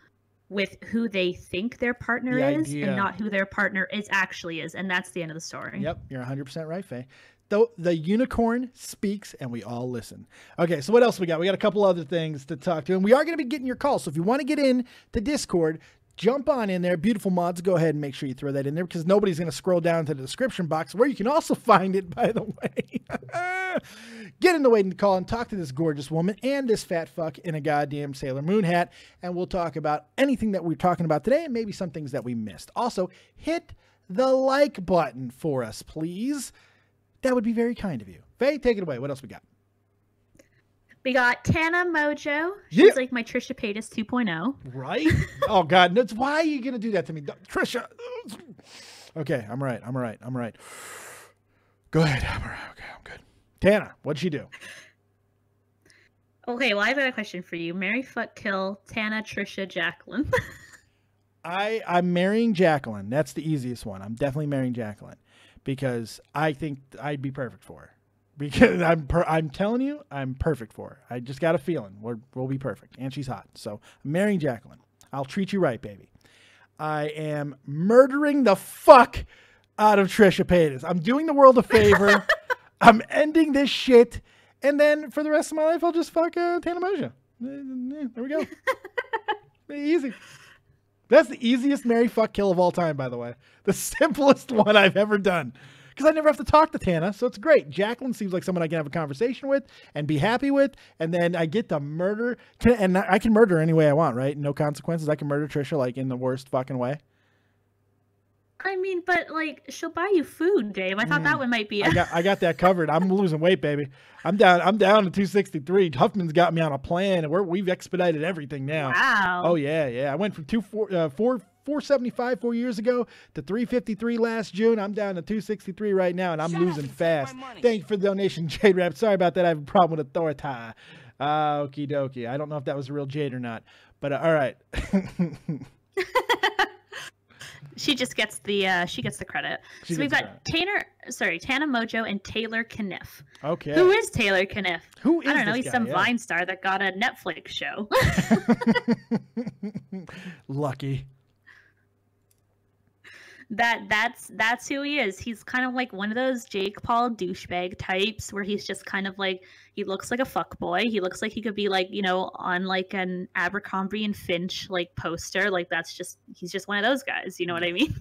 with who they think their partner is and not who their partner actually is. And that's the end of the story. Yep. You're 100% right, Faye. Though the unicorn speaks and we all listen. Okay, so what else we got? We got a couple other things to talk to, and we are going to be getting your calls. So if you want to get in to Discord, jump on in there. Beautiful mods, go ahead and make sure you throw that in there, because nobody's going to scroll down to the description box, where you can also find it, by the way. Get in the waiting to call and talk to this gorgeous woman and this fat fuck in a goddamn Sailor Moon hat, and we'll talk about anything that we're talking about today and maybe some things that we missed. Also, hit the like button for us, please. That would be very kind of you. Faye, take it away. What else we got? We got Tana Mojo. She's like my Trisha Paytas 2.0. Right? Oh, God. That's why are you going to do that to me? Trisha. Okay, I'm right. Go ahead. I'm all right. Okay, I'm good. Tana, what'd she do? Okay, well, I've got a question for you. Marry, fuck, kill, Tana, Trisha, Jacklynn. I'm marrying Jacklynn. That's the easiest one. I'm definitely marrying Jacklynn, because I think I'd be perfect for her. Because I'm telling you, I'm perfect for her. I just got a feeling we'll be perfect. And she's hot. So I'm marrying Jacklynn. I'll treat you right, baby. I am murdering the fuck out of Trisha Paytas. I'm doing the world a favor. I'm ending this shit. And then for the rest of my life, I'll just fuck Tana Mojo. There we go. Easy. That's the easiest marry, fuck, kill of all time, by the way. The simplest one I've ever done. Because I never have to talk to Tana, so it's great. Jacklynn seems like someone I can have a conversation with and be happy with, and then I get to murder, and I can murder any way I want, right? No consequences. I can murder Trisha, like, in the worst fucking way. I mean, but, like, she'll buy you food, Dave. I thought that one might be I got that covered. I'm losing weight, baby. I'm down to 263. Huffman's got me on a plan, and we've expedited everything now. Wow. Oh, yeah. I went from 475 4 years ago to 353 last June. I'm down to 263 right now, and I'm losing fast. Thank you for the donation, Jade Rap. Sorry about that. I have a problem with authority. Okie dokie. I don't know if that was a real Jade or not. But all right. She just gets the credit. So we've got Tana Mojo and Taylor Kniff. Okay. Who is Taylor Kniff? Who is I don't know. this He's guy? some Vine star that got a Netflix show. Lucky. That's who he is. He's kind of like one of those Jake Paul douchebag types where he's just kind of like, he looks like a fuckboy. He looks like he could be like, you know, on like an Abercrombie and Finch like poster. Like he's just one of those guys. You know what I mean?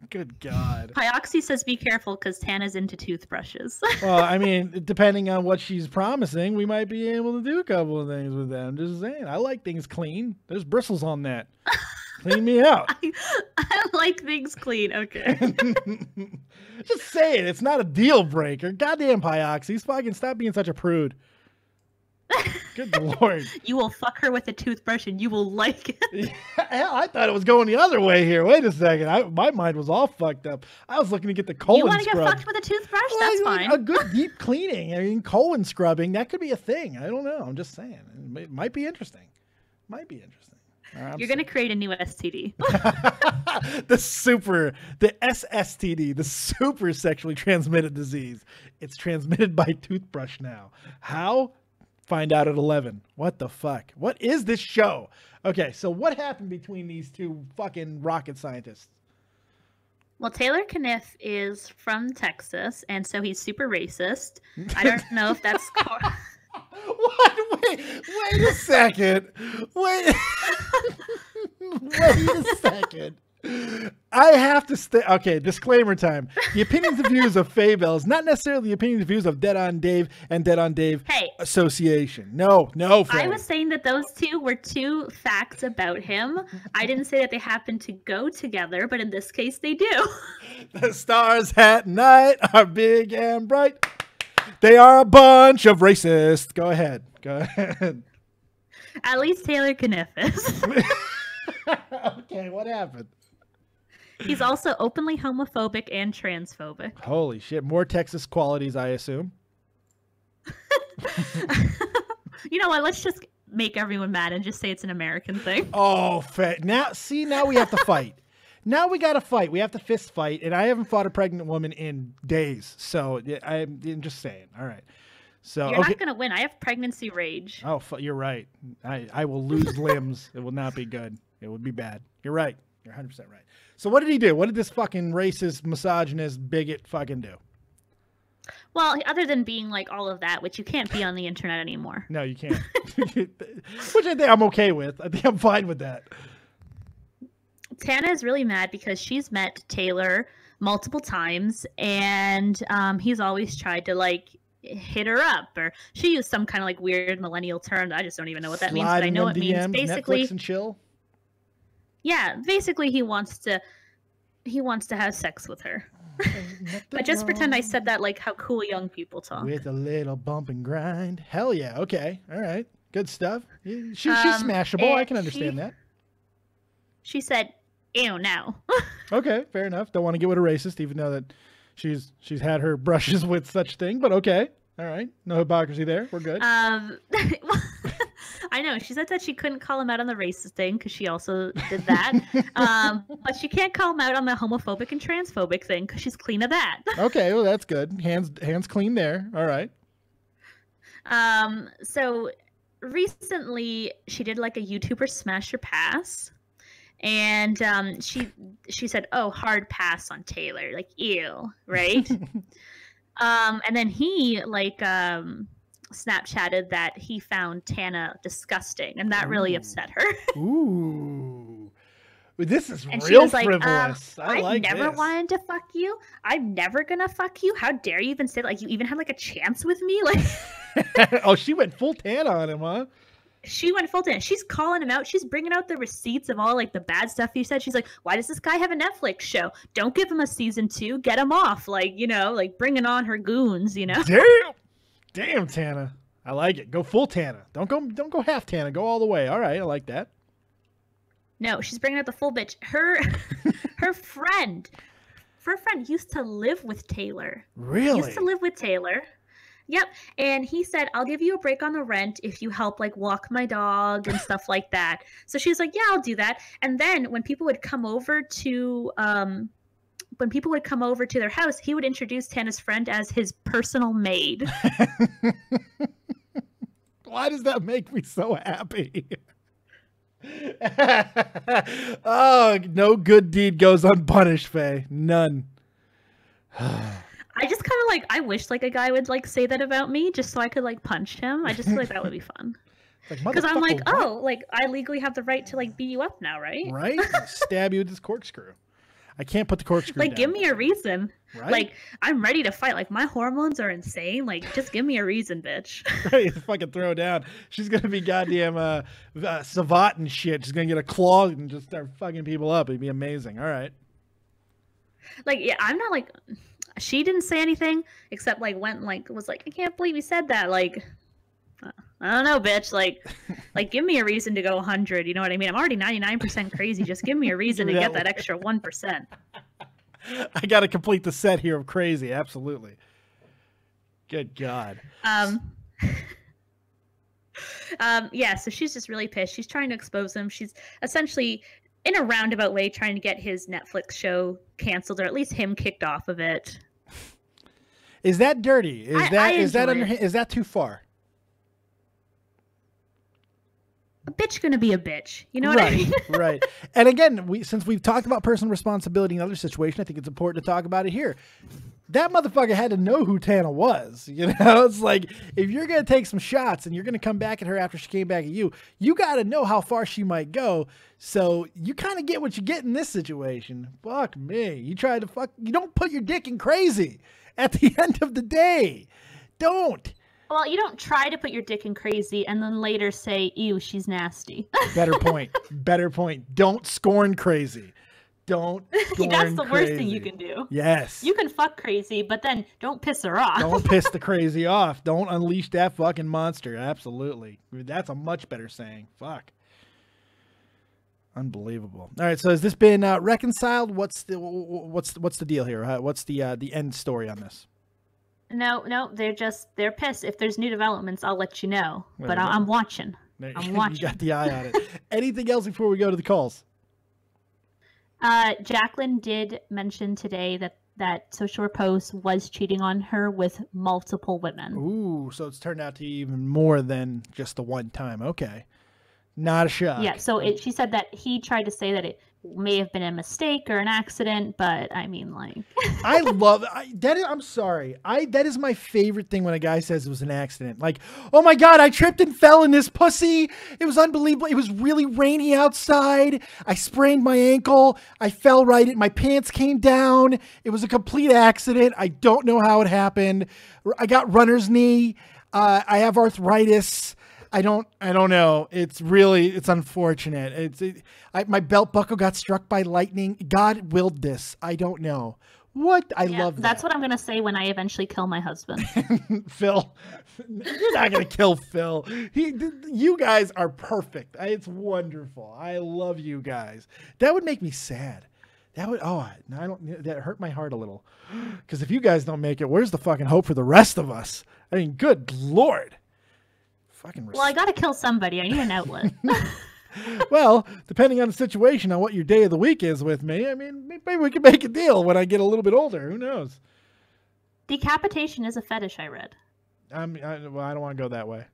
Good God. Pyoxy says be careful because Tana's into toothbrushes. Well, I mean, depending on what she's promising, we might be able to do a couple of things with that. I'm just saying. I like things clean. There's bristles on that. Clean me out. I like things clean. Okay. Just say it. It's not a deal breaker. Goddamn Pyoxy. Fucking stop being such a prude. Good Lord. You will fuck her with a toothbrush and you will like it. Yeah, hell, I thought it was going the other way here. Wait a second. My mind was all fucked up. I was looking to get the colon scrub. You want to scrub. get fucked with a toothbrush? That's fine. A good deep cleaning. I mean, colon scrubbing. That could be a thing. I don't know. I'm just saying. It might be interesting. Might be interesting. You're going to create a new STD. the SSTD, the super sexually transmitted disease. It's transmitted by toothbrush now. How? Find out at 11. What the fuck? What is this show? Okay, so what happened between these two fucking rocket scientists? Well, Taylor Kniff is from Texas, and so he's super racist. I don't know if that's... What? Wait a second. Wait a second. I have to stay. Okay, disclaimer time. The opinions and views of Faye Bell is not necessarily the opinions and views of Dead on Dave and Dead on Dave Association. No, Faye. I was saying that those two were two facts about him. I didn't say that they happen to go together, but in this case, they do. The stars at night are big and bright. They are a bunch of racists. Go ahead. At least Taylor Kniff is. Okay, what happened? He's also openly homophobic and transphobic. Holy shit. More Texas qualities, I assume. You know what? Let's just make everyone mad and just say it's an American thing. Oh, now we have to fight. Now we got to fight. We have to fist fight, and I haven't fought a pregnant woman in days. So I'm just saying. All right. So you're not going to win. I have pregnancy rage. Oh, you're right. I will lose limbs. It will not be good. It would be bad. You're right. You're 100% right. So what did he do? What did this fucking racist, misogynist, bigot fucking do? Well, other than being like all of that, which you can't be on the internet anymore. No, you can't. Which I think I'm okay with. I think I'm fine with that. Tana is really mad because she's met Taylor multiple times, and he's always tried to like hit her up, or she used some kind of like weird millennial term that I just don't even know what that means. But I know it means basically Netflix and chill. Yeah, basically he wants to have sex with her. But just pretend I said that like how cool young people talk. With a little bump and grind. Hell yeah. Okay. All right. Good stuff. She's smashable. I can understand that. She said, ew, no. Okay, fair enough. Don't want to get with a racist, even though that she's had her brushes with such thing, but okay. All right. No hypocrisy there. We're good. I know. She said that she couldn't call him out on the racist thing because she also did that. But she can't call him out on the homophobic and transphobic thing because she's clean of that. Okay, well, that's good. Hands clean there. All right. So recently she did like a YouTuber smash or pass. And she said, oh, hard pass on Taylor. Like, ew, right? And then he like Snapchatted that he found Tana disgusting, and that really upset her. Ooh, this is and real like, frivolous. I like never this. wanted to fuck you. I'm never gonna fuck you. How dare you even say that? Like, you even had like a chance with me? Like, oh, she went full Tana on him, huh? She went full Tana. She's calling him out. She's bringing out the receipts of all like the bad stuff he said. She's like, why does this guy have a Netflix show? Don't give him a season 2. Get him off. Like, you know, like bringing on her goons, you know? Damn, Tana. I like it. Go full Tana. Don't go half Tana. Go all the way. All right. I like that. No, she's bringing out the full bitch. Her friend used to live with Taylor. Really? Used to live with Taylor. Yep. And he said, I'll give you a break on the rent if you help like walk my dog and stuff like that. So she's like, yeah, I'll do that. And then when people would come over to their house, he would introduce Tana's friend as his personal maid. Why does that make me so happy? Oh, no good deed goes unpunished, Faye. None. I just kind of like, I wish like a guy would like say that about me just so I could like punch him. I just feel like that would be fun. Because I'm like, oh, like I legally have the right to like beat you up now, right? Right? Stab you with this corkscrew. I can't put the corkscrew like, down. give me a reason. Right? Like, I'm ready to fight. Like, my hormones are insane. Like, just give me a reason, bitch. Right, fucking throw down. She's gonna be goddamn savant and shit. She's gonna get a claw and just start fucking people up. It'd be amazing. All right. Like, yeah, I'm not like, she didn't say anything except like went like was like, I can't believe you said that. Like, I don't know, bitch. Like give me a reason to go 100. You know what I mean? I'm already 99% crazy. Just give me a reason to get that extra 1%. I got to complete the set here of crazy. Absolutely. Good God. Yeah. So she's just really pissed. She's trying to expose him. She's essentially, in a roundabout way, trying to get his Netflix show canceled, or at least him kicked off of it. Is that dirty? Is that too far? A bitch gonna be a bitch. You know what I mean? Right. And again, since we've talked about personal responsibility in other situations, I think it's important to talk about it here. That motherfucker had to know who Tana was. You know, it's like, if you're going to take some shots and you're going to come back at her after she came back at you, you got to know how far she might go. So you kind of get what you get in this situation. Fuck me. You don't put your dick in crazy at the end of the day. Don't. Well, you don't try to put your dick in crazy and then later say, ew, she's nasty. Better point. Better point. Don't scorn crazy. Don't scorn That's the crazy. worst thing you can do. Yes. You can fuck crazy, but then don't piss her off. Don't piss the crazy off. Don't unleash that fucking monster. Absolutely. That's a much better saying. Fuck. Unbelievable. All right, so has this been reconciled? What's the deal here? What's the end story on this? No, they're pissed. If there's new developments, I'll let you know. But I'm watching. I'm watching. You got the eye on it. Anything else before we go to the calls? Jacklynn did mention today that Social Repose was cheating on her with multiple women. Ooh, so it's turned out to be even more than just the one time. Okay. Not a shock. Yeah, so she said that he tried to say that it may have been a mistake or an accident, but I mean, like... I love that. I'm sorry. That is my favorite thing when a guy says it was an accident. Like, oh my God, I tripped and fell in this pussy. It was unbelievable. It was really rainy outside. I sprained my ankle. I fell right in. My pants came down. It was a complete accident. I don't know how it happened. I got runner's knee. I have arthritis. I don't know. It's unfortunate. My belt buckle got struck by lightning. God willed this. I don't know. What? I love that. That's what I'm going to say when I eventually kill my husband. Phil, you're not going to kill Phil. You guys are perfect. It's wonderful. I love you guys. That would make me sad. That would, that hurt my heart a little. Because if you guys don't make it, where's the fucking hope for the rest of us? I mean, good Lord. Well, I gotta kill somebody. I need an outlet. Well, depending on the situation, on what your day of the week is with me, I mean, maybe we can make a deal when I get a little bit older. Who knows? Decapitation is a fetish, I read. I don't want to go that way.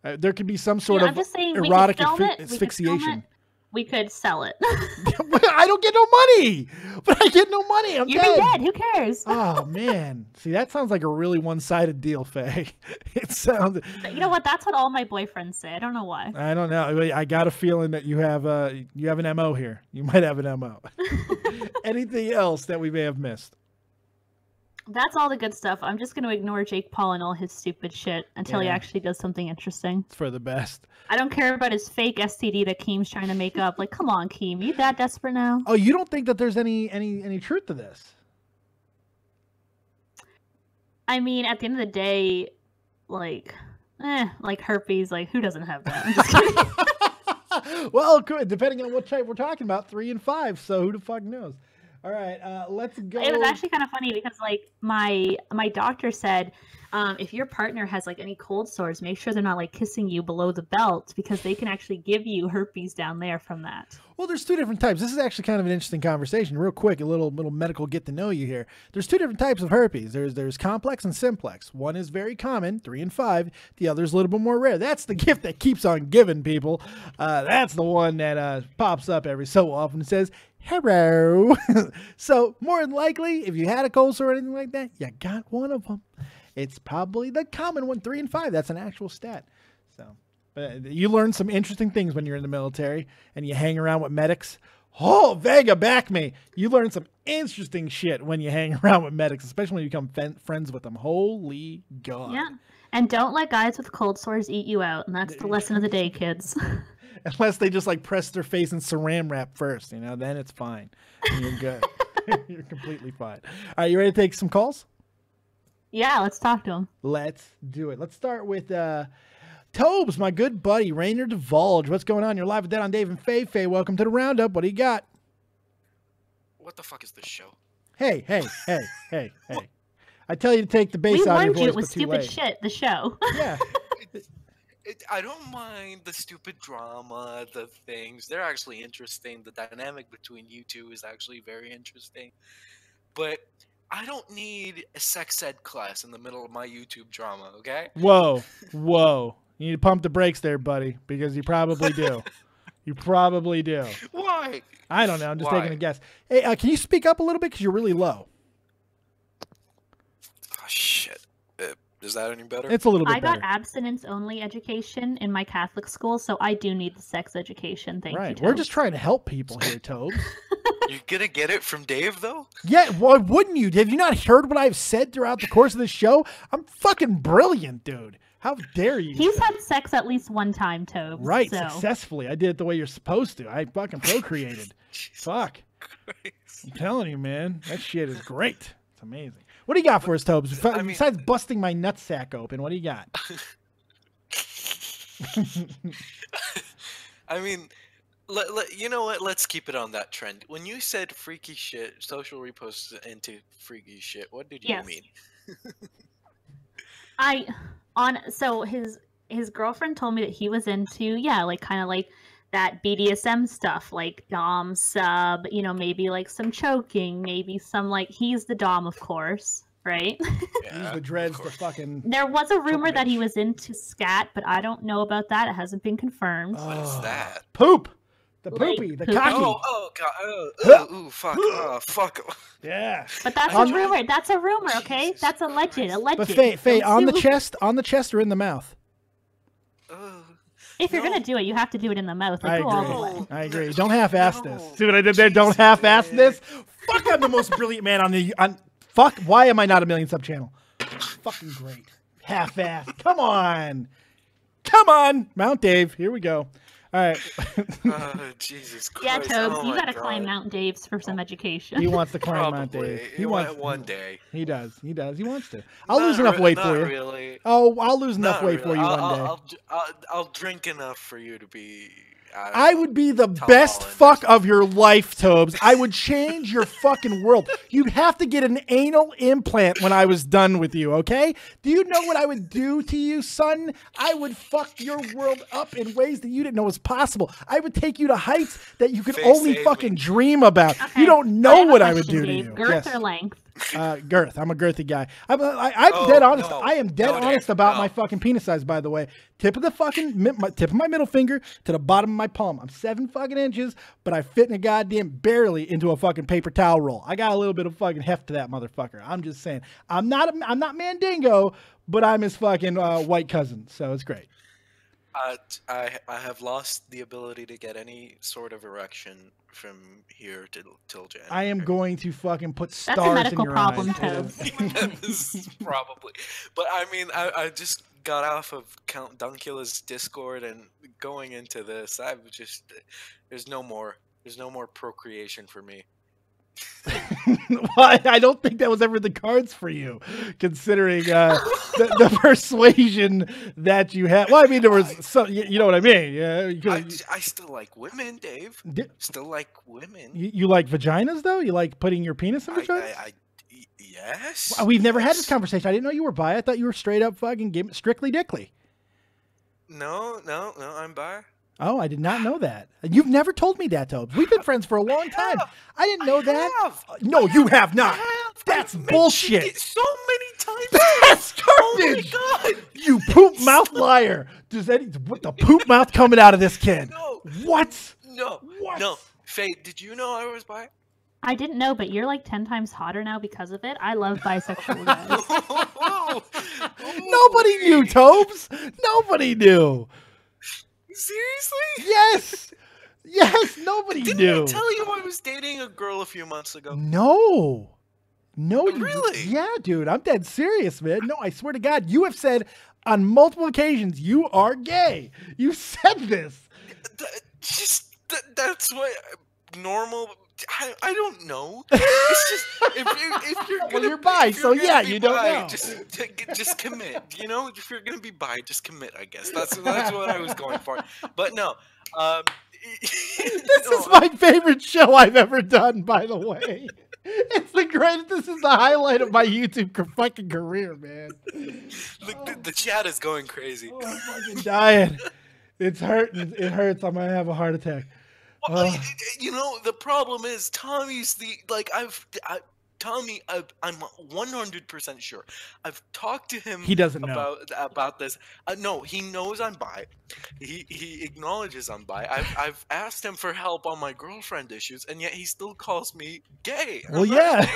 There could be some sort of I'm just saying, erotic asphyxiation. We could sell it. I don't get no money. But I get no money. You'd be dead. Who cares? Oh, man. See, that sounds like a really one-sided deal, Faye. It sounds... You know what? That's what all my boyfriends say. I don't know why. I don't know. I got a feeling that you have an MO here. You might have an MO. Anything else that we may have missed? That's all the good stuff. I'm just going to ignore Jake Paul and all his stupid shit until he actually does something interesting. It's for the best. I don't care about his fake STD that Keem's trying to make up. Like, come on, Keem. You that desperate now? Oh, you don't think that there's any truth to this? I mean, at the end of the day, like herpes, like, who doesn't have that? I'm just kidding. Well, depending on what type we're talking about, 3 and 5, so who the fuck knows? All right, let's go. It was actually kind of funny because like my doctor said, if your partner has like any cold sores, make sure they're not like kissing you below the belt because they can actually give you herpes down there from that. Well, there's two different types. This is actually kind of an interesting conversation. Real quick, a little medical get to know you here. There's two different types of herpes. There's complex and simplex. One is very common, 3 and 5. The other is a little bit more rare. That's the gift that keeps on giving, people. That's the one that pops up every so often and says, hello. So more than likely, if you had a cold sore or anything like that, you got one of them. It's probably the common one, 3 and 5. That's an actual stat. So, but you learn some interesting things when you're in the military and you hang around with medics. Oh, Vega, back me. You learn some interesting shit when you hang around with medics, especially when you become friends with them. Holy God. Yeah. And don't let guys with cold sores eat you out. And that's the lesson of the day, kids. Unless they just like press their face in saran wrap first, you know, then it's fine. And you're good. You're completely fine. All right, you ready to take some calls? Yeah, let's talk to him. Let's do it. Let's start with Tobes, my good buddy, Rainier Divulge. What's going on? You're live with Dead on Dave and Faye. Faye, welcome to the roundup. What do you got? What the fuck is this show? Hey. I tell you to take the bass out of your voice, It was stupid shit, the show. Yeah. I don't mind the stupid drama, the things. They're actually interesting. The dynamic between you two is actually very interesting. But I don't need a sex ed class in the middle of my YouTube drama, okay? Whoa. You need to pump the brakes there, buddy, because you probably do. You probably do. Why? I don't know. I'm just taking a guess. Hey, can you speak up a little bit because you're really low? Oh, shit. Is that any better? It's a little bit better. I got abstinence-only education in my Catholic school, so I do need the sex education. Thank you, Right. Tobes. We're just trying to help people here, Tobes. You're gonna get it from Dave, though? Yeah, why wouldn't you? Have you not heard what I've said throughout the course of the show? I'm fucking brilliant, dude. How dare you? He's had sex at least one time, Tobes. Right, so. successfully. I did it the way you're supposed to. I fucking procreated. Fuck. I'm telling you, man. That shit is great. It's amazing. What do you got for us, Tobes? Besides busting my nutsack open, what do you got? I mean, you know what? Let's keep it on that trend. When you said freaky shit, social reposts into freaky shit, what did you mean? So his girlfriend told me that he was into like kind of like that BDSM stuff, like dom sub, you know, maybe like some choking, maybe some like he's the dom, of course, right? Yeah, he's the dreads, the fucking. There was a rumor that he was into scat, but I don't know about that. It hasn't been confirmed. What is that? Poop. The poopy, the cocky. Oh god. Ooh, fuck. Oh, fuck. Yeah. But that's a rumor. That's a rumor, okay? Jesus that's alleged. Alleged. But Faye, on the chest or in the mouth? If you're gonna do it, you have to do it in the mouth. Like, go all the way. I agree. Don't half-ass this. See what I did there? Don't half-ass this. Fuck, I'm the most brilliant man on fuck. Why am I not a million sub channel? Fucking great. Half-ass. Come on. Mount Dave. Here we go. All right. Jesus Christ. Yeah, Tobes, you gotta climb Mount Dave's for some education. He wants to climb Mount Dave. He wants one day. He does. He wants to. I'll lose enough weight for you. Really. Oh, I'll lose enough weight for you one day. I'll drink enough for you to be. I would be the best fuck of your life, Tobes. I would change your fucking world. You'd have to get an anal implant when I was done with you, okay? Do you know what I would do to you, son? I would fuck your world up in ways that you didn't know was possible. I would take you to heights that you could only fucking dream about. Okay. You don't know what I would do to you. Girth or length? Girth. I'm a girthy guy. I'm dead honest. No, I am dead honest about my fucking penis size, by the way. Tip of my middle finger to the bottom of my palm. I'm 7 fucking inches, but I fit in a goddamn barely into a fucking paper towel roll. I got a little bit of fucking heft to that motherfucker. I'm just saying. I'm not Mandingo, but I'm his fucking white cousin. So it's great. I have lost the ability to get any sort of erection from here till January. I am going to fucking put stars That's a medical in your problem, eyes. Tobes. Probably. But I mean, I just got off of Count Duncula's Discord and going into this, there's no more procreation for me. Well, I don't think that was ever the cards for you, considering the persuasion that you had. Well, I mean, there was some, you know what I mean? Yeah, I still like women, Dave. Still like women. You like vaginas, though? You like putting your penis in vaginas? Yes. We've never had this conversation. I didn't know you were bi. I thought you were straight up fucking strictly dickly. No, I'm bi. Oh, I did not know that. You've never told me that, Tobes. We've been friends for a long time. I didn't know that. No, you have not. That's bullshit. So many times. That's garbage. Oh my god. You poop mouth liar. What the poop mouth coming out of this kid? No. What? No. What? No. Faye, did you know I was bi? I didn't know, but you're like 10 times hotter now because of it. I love bisexual guys. Nobody knew, Tobes. Nobody knew. Seriously? Yes. Yes, nobody Didn't knew. I tell you I was dating a girl a few months ago? No. No, Really? Yeah, dude. I'm dead serious, man. No, I swear to God, you have said on multiple occasions you are gay. You said this. That's what normal. I don't know. It's just if you're gonna, well, you're bi, so yeah, you don't bi, know. Just commit. You know, if you're gonna be bi, just commit. I guess that's what I was going for. But no. This is my favorite show I've ever done, by the way. It's the greatest. This is the highlight of my YouTube fucking career, man. Look, the chat is going crazy. Oh, I'm fucking dying. It's hurting. It hurts. I'm gonna have a heart attack. Well, you know, the problem is Tommy's Tommy, I'm 100% sure. I've talked to him. He doesn't know about this. No, he knows I'm bi. He acknowledges I'm bi. I've asked him for help on my girlfriend issues, and yet he still calls me gay. Well, yeah.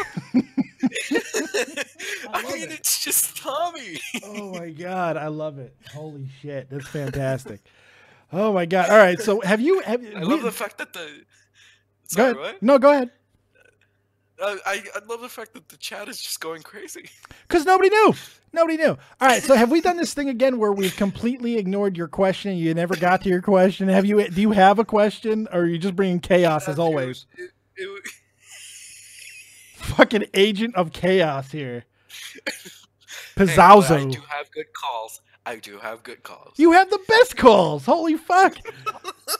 I mean, it's just Tommy. Oh my God, I love it. Holy shit, that's fantastic. Oh my God. All right, so have you? I love the fact that the. Sorry, go ahead. What? No, go ahead. I love the fact that the chat is just going crazy. Because nobody knew. Nobody knew. All right, so have we done this thing again where we've completely ignored your question? You never got to your question. Do you have a question, or are you just bringing chaos as always? Fucking agent of chaos here. Pizzazzo. Hey, I do have good calls. You have the best calls. Holy fuck.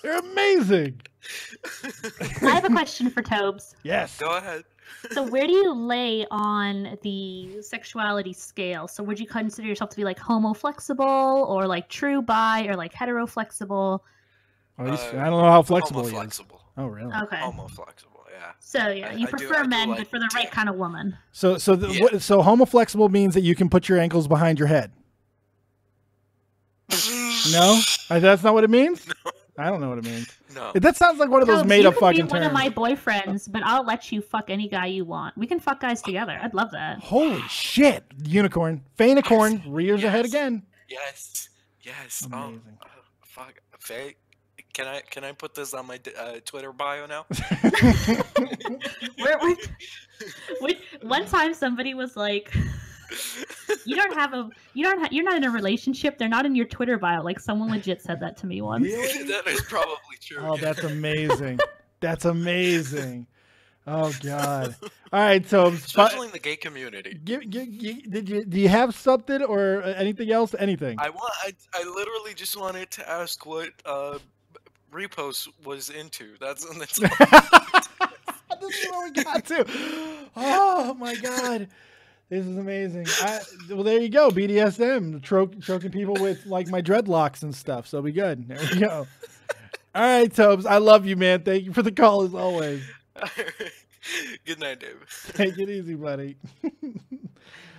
They're amazing. I have a question for Tobes. Yes. Go ahead. So where do you lay on the sexuality scale? So would you consider yourself to be like homo flexible, or like true bi, or like hetero flexible? I don't know how flexible he is. Flexible. Oh, really? Okay. Homo flexible, yeah. So yeah, you prefer men, but for the right kind of woman. So homo flexible means that you can put your ankles behind your head. No? That's not what it means? No. I don't know what it means. No. That sounds like one of those made-up fucking terms. You can be one of my boyfriends, but I'll let you fuck any guy you want. We can fuck guys together. I'd love that. Holy shit. Unicorn. FAYEnicorn. Rears ahead again. Yes. Yes. Amazing. Fuck. Faye, can I put this on my Twitter bio now? One time somebody was like, you're not in a relationship. They're not in your Twitter bio. Like, someone legit said that to me once. Really? That is probably true. Oh, that's amazing. That's amazing. Oh God. All right, so especially in the gay community. Do you have something or anything else? Anything? I literally just wanted to ask what Repose was into. That's This is where we got to. Oh my God. This is amazing. Well, there you go. BDSM, choking people with like my dreadlocks and stuff. So be good. There we go. All right, Tobes. I love you, man. Thank you for the call as always. Good night, David. Take it easy, buddy.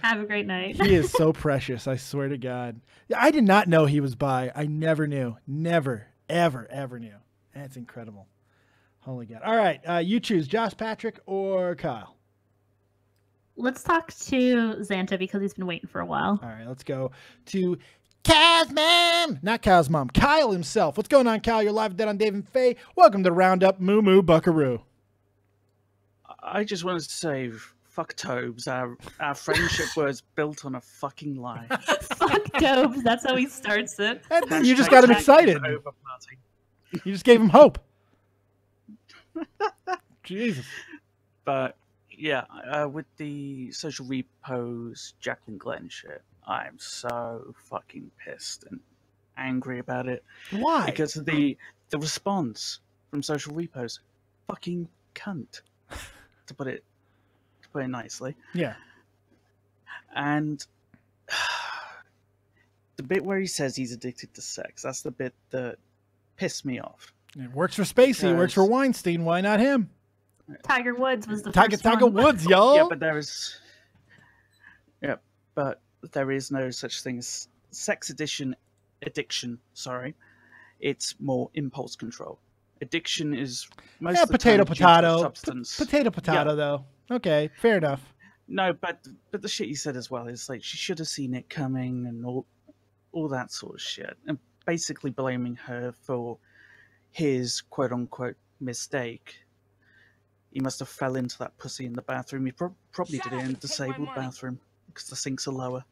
Have a great night. He is so precious. I swear to God. Yeah, I did not know he was bi. I never knew. Never, ever, ever knew. That's incredible. Holy God. All right. You choose Josh Patrick or Kyle. Let's talk to Xanta because he's been waiting for a while. All right, let's go to Kyle's mom. Not Kyle's mom, Kyle himself. What's going on, Kyle? You're live dead on Dave and Faye. Welcome to Roundup Moo Moo Buckaroo. I just wanted to say, fuck Tobes. Our friendship was built on a fucking lie. Fuck Tobes. That's how he starts it. And you just got him excited. You just gave him hope. Jesus. But Yeah, with the social repos Jacklynn Glenn shit, I'm so fucking pissed and angry about it. Why? Because of the response from social repos, fucking cunt, to put it nicely. Yeah. And the bit where he says he's addicted to sex, that's the bit that pissed me off. It works for Spacey. It works for Weinstein. Why not him? Tiger Woods was the Tiger first one. Tiger Woods, y'all. Yeah, but there is no such thing as sex addiction. Sorry, it's more impulse control. Addiction is most of the time due to a substance. Potato, though. Okay, fair enough. No, but the shit you said as well is like she should have seen it coming and all that sort of shit, and basically blaming her for his quote unquote mistake. He must have fell into that pussy in the bathroom. He probably did it in a disabled bathroom because the sinks are lower.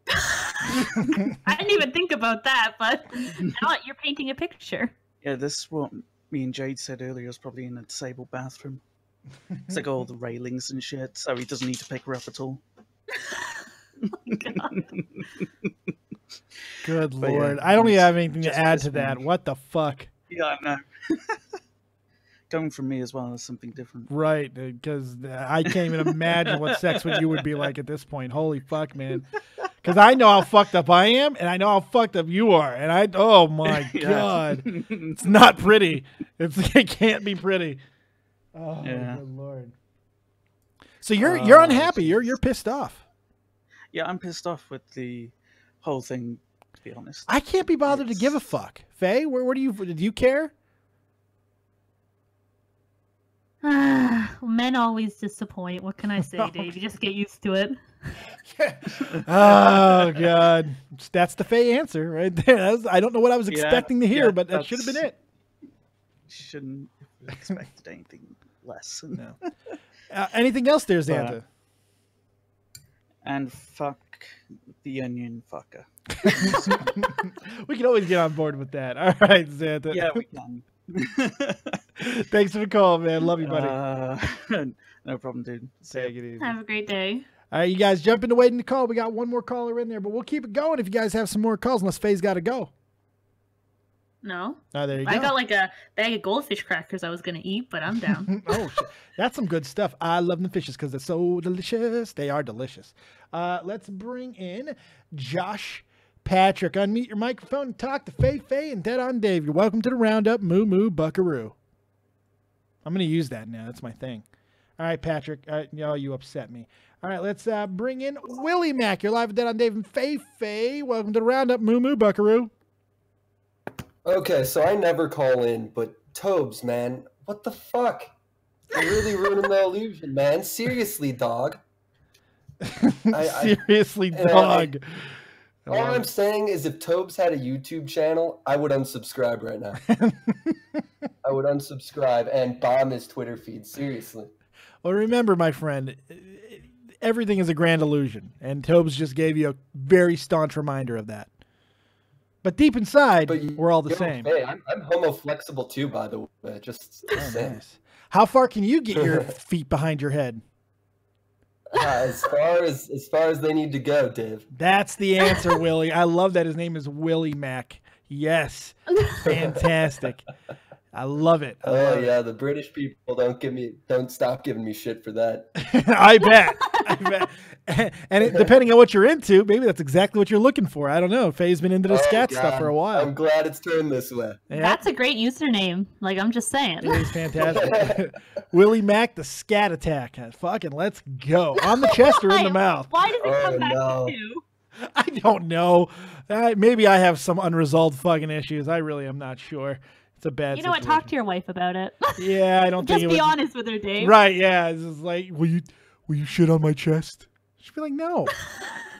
I didn't even think about that, but now you're painting a picture. Yeah, this is what me and Jade said earlier. Was probably in a disabled bathroom. It's like all the railings and shit, so he doesn't need to pick her up at all. Oh my God. Good But Lord. yeah, I don't even have anything to just add this to that. one. What the fuck? Yeah, I know. Coming from me as well is something different. Right, because I can't even imagine what sex with you would be like at this point. Holy fuck, man. Because I know how fucked up I am, and I know how fucked up you are. And oh my God. It's not pretty. It can't be pretty. Oh, Yeah. good Lord. So you're unhappy. You're pissed off. Yeah, I'm pissed off with the whole thing, to be honest. I can't be bothered to give a fuck. Faye, where do you care? Men always disappoint. What can I say, Dave? You just get used to it. Oh God, that's the Faye answer right there. I don't know what I was expecting to hear, but that should have been it. Shouldn't have expected anything less. No. Anything else there, Xantha? And fuck the onion fucker. We can always get on board with that. All right, Xantha. Yeah, we can. Thanks for the call, man. Love you, buddy. No problem, dude. Take it easy. Have a great day. All right, you guys jump into waiting to call. We got one more caller in there, but we'll keep it going if you guys have some more calls, unless Faye's got to go. No. Oh, there you go. I got like a bag of goldfish crackers I was going to eat, but I'm down. Oh, shit. That's some good stuff. I love the fishes because they're so delicious. They are delicious. Let's bring in Josh Patrick. Unmute your microphone and talk to Faye, and Dead on Dave. You're welcome to the roundup, Moo Moo Buckaroo. I'm going to use that now. That's my thing. All right, Patrick. You upset me. All right, let's bring in Willie Mack. You're live with Dead on Dave and Faye. Welcome to the roundup, Moo Moo Buckaroo. Okay, so I never call in, but Tobes, man, what the fuck? You're really ruining the illusion, man. Seriously, dog. Seriously, dog. All I'm saying is if Tobes had a YouTube channel, I would unsubscribe right now. I would unsubscribe and bomb his Twitter feed. Seriously. Well, remember, my friend, everything is a grand illusion, and Tobes just gave you a very staunch reminder of that. But deep inside, we're all the same. Hey, I'm homo-flexible too, by the way. Just saying. Nice. How far can you get your feet behind your head? As far as they need to go, Dave. That's the answer, Willie. I love that his name is Willie Mack. Yes, fantastic. I love it. Oh yeah, the British people don't stop giving me shit for that. I bet. And depending on what you're into, maybe that's exactly what you're looking for. I don't know. Faye's been into the scat stuff for a while. I'm glad it's turned this way. Yeah. That's a great username. Like, I'm just saying. It is fantastic. Willie Mack, the scat attack. Fucking let's go. On the chest or in the mouth? Why does it come back to you? I don't know. Maybe I have some unresolved fucking issues. I really am not sure. It's a bad You know what? situation. Talk to your wife about it. Yeah, I don't think Just be honest with her, Dave. Right, yeah. It's just like, will you shit on my chest? She'd be like, no.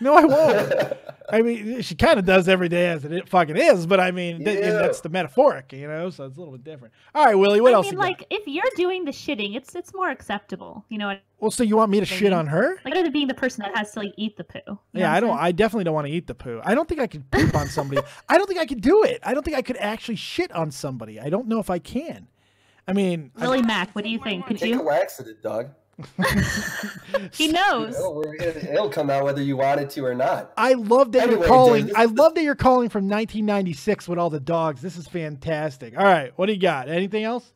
No, I won't. I mean, she kind of does every day as it fucking is, but I mean, that's the metaphoric, so it's a little bit different. All right, Willie, what else you got? If you're doing the shitting, it's more acceptable. You know what? Well, so you want me to shit on her? Like, rather than being the person that has to, like, eat the poo. You know I definitely don't want to eat the poo. I don't think I could poop on somebody. I don't think I could do it. I don't think I could actually shit on somebody. I don't know if I can. I mean... Willie Mack, what do you think? Could Take you? a laxative, dog. He knows. It'll come out whether you want it to or not. I love that Anyway, you're calling. Dave, I love that you're calling from 1996 with all the dogs. This is fantastic. All right, what do you got? Anything else?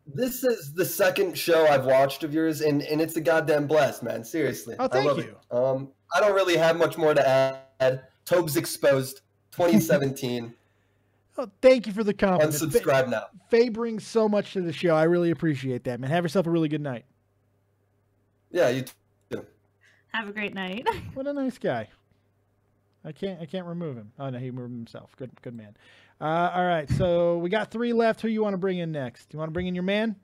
This is the second show I've watched of yours, and it's a goddamn blast, man. Seriously. Oh, thank I love you. It. I don't really have much more to add. Tobes Exposed, 2017. Oh, thank you for the compliment. Unsubscribe now. Faye brings so much to the show. I really appreciate that, man. Have yourself a really good night. Yeah, you too. Have a great night. What a nice guy. I can't remove him. Oh no, he removed himself. Good man. All right, so we got 3 left. Who you want to bring in next? You want to bring in your man?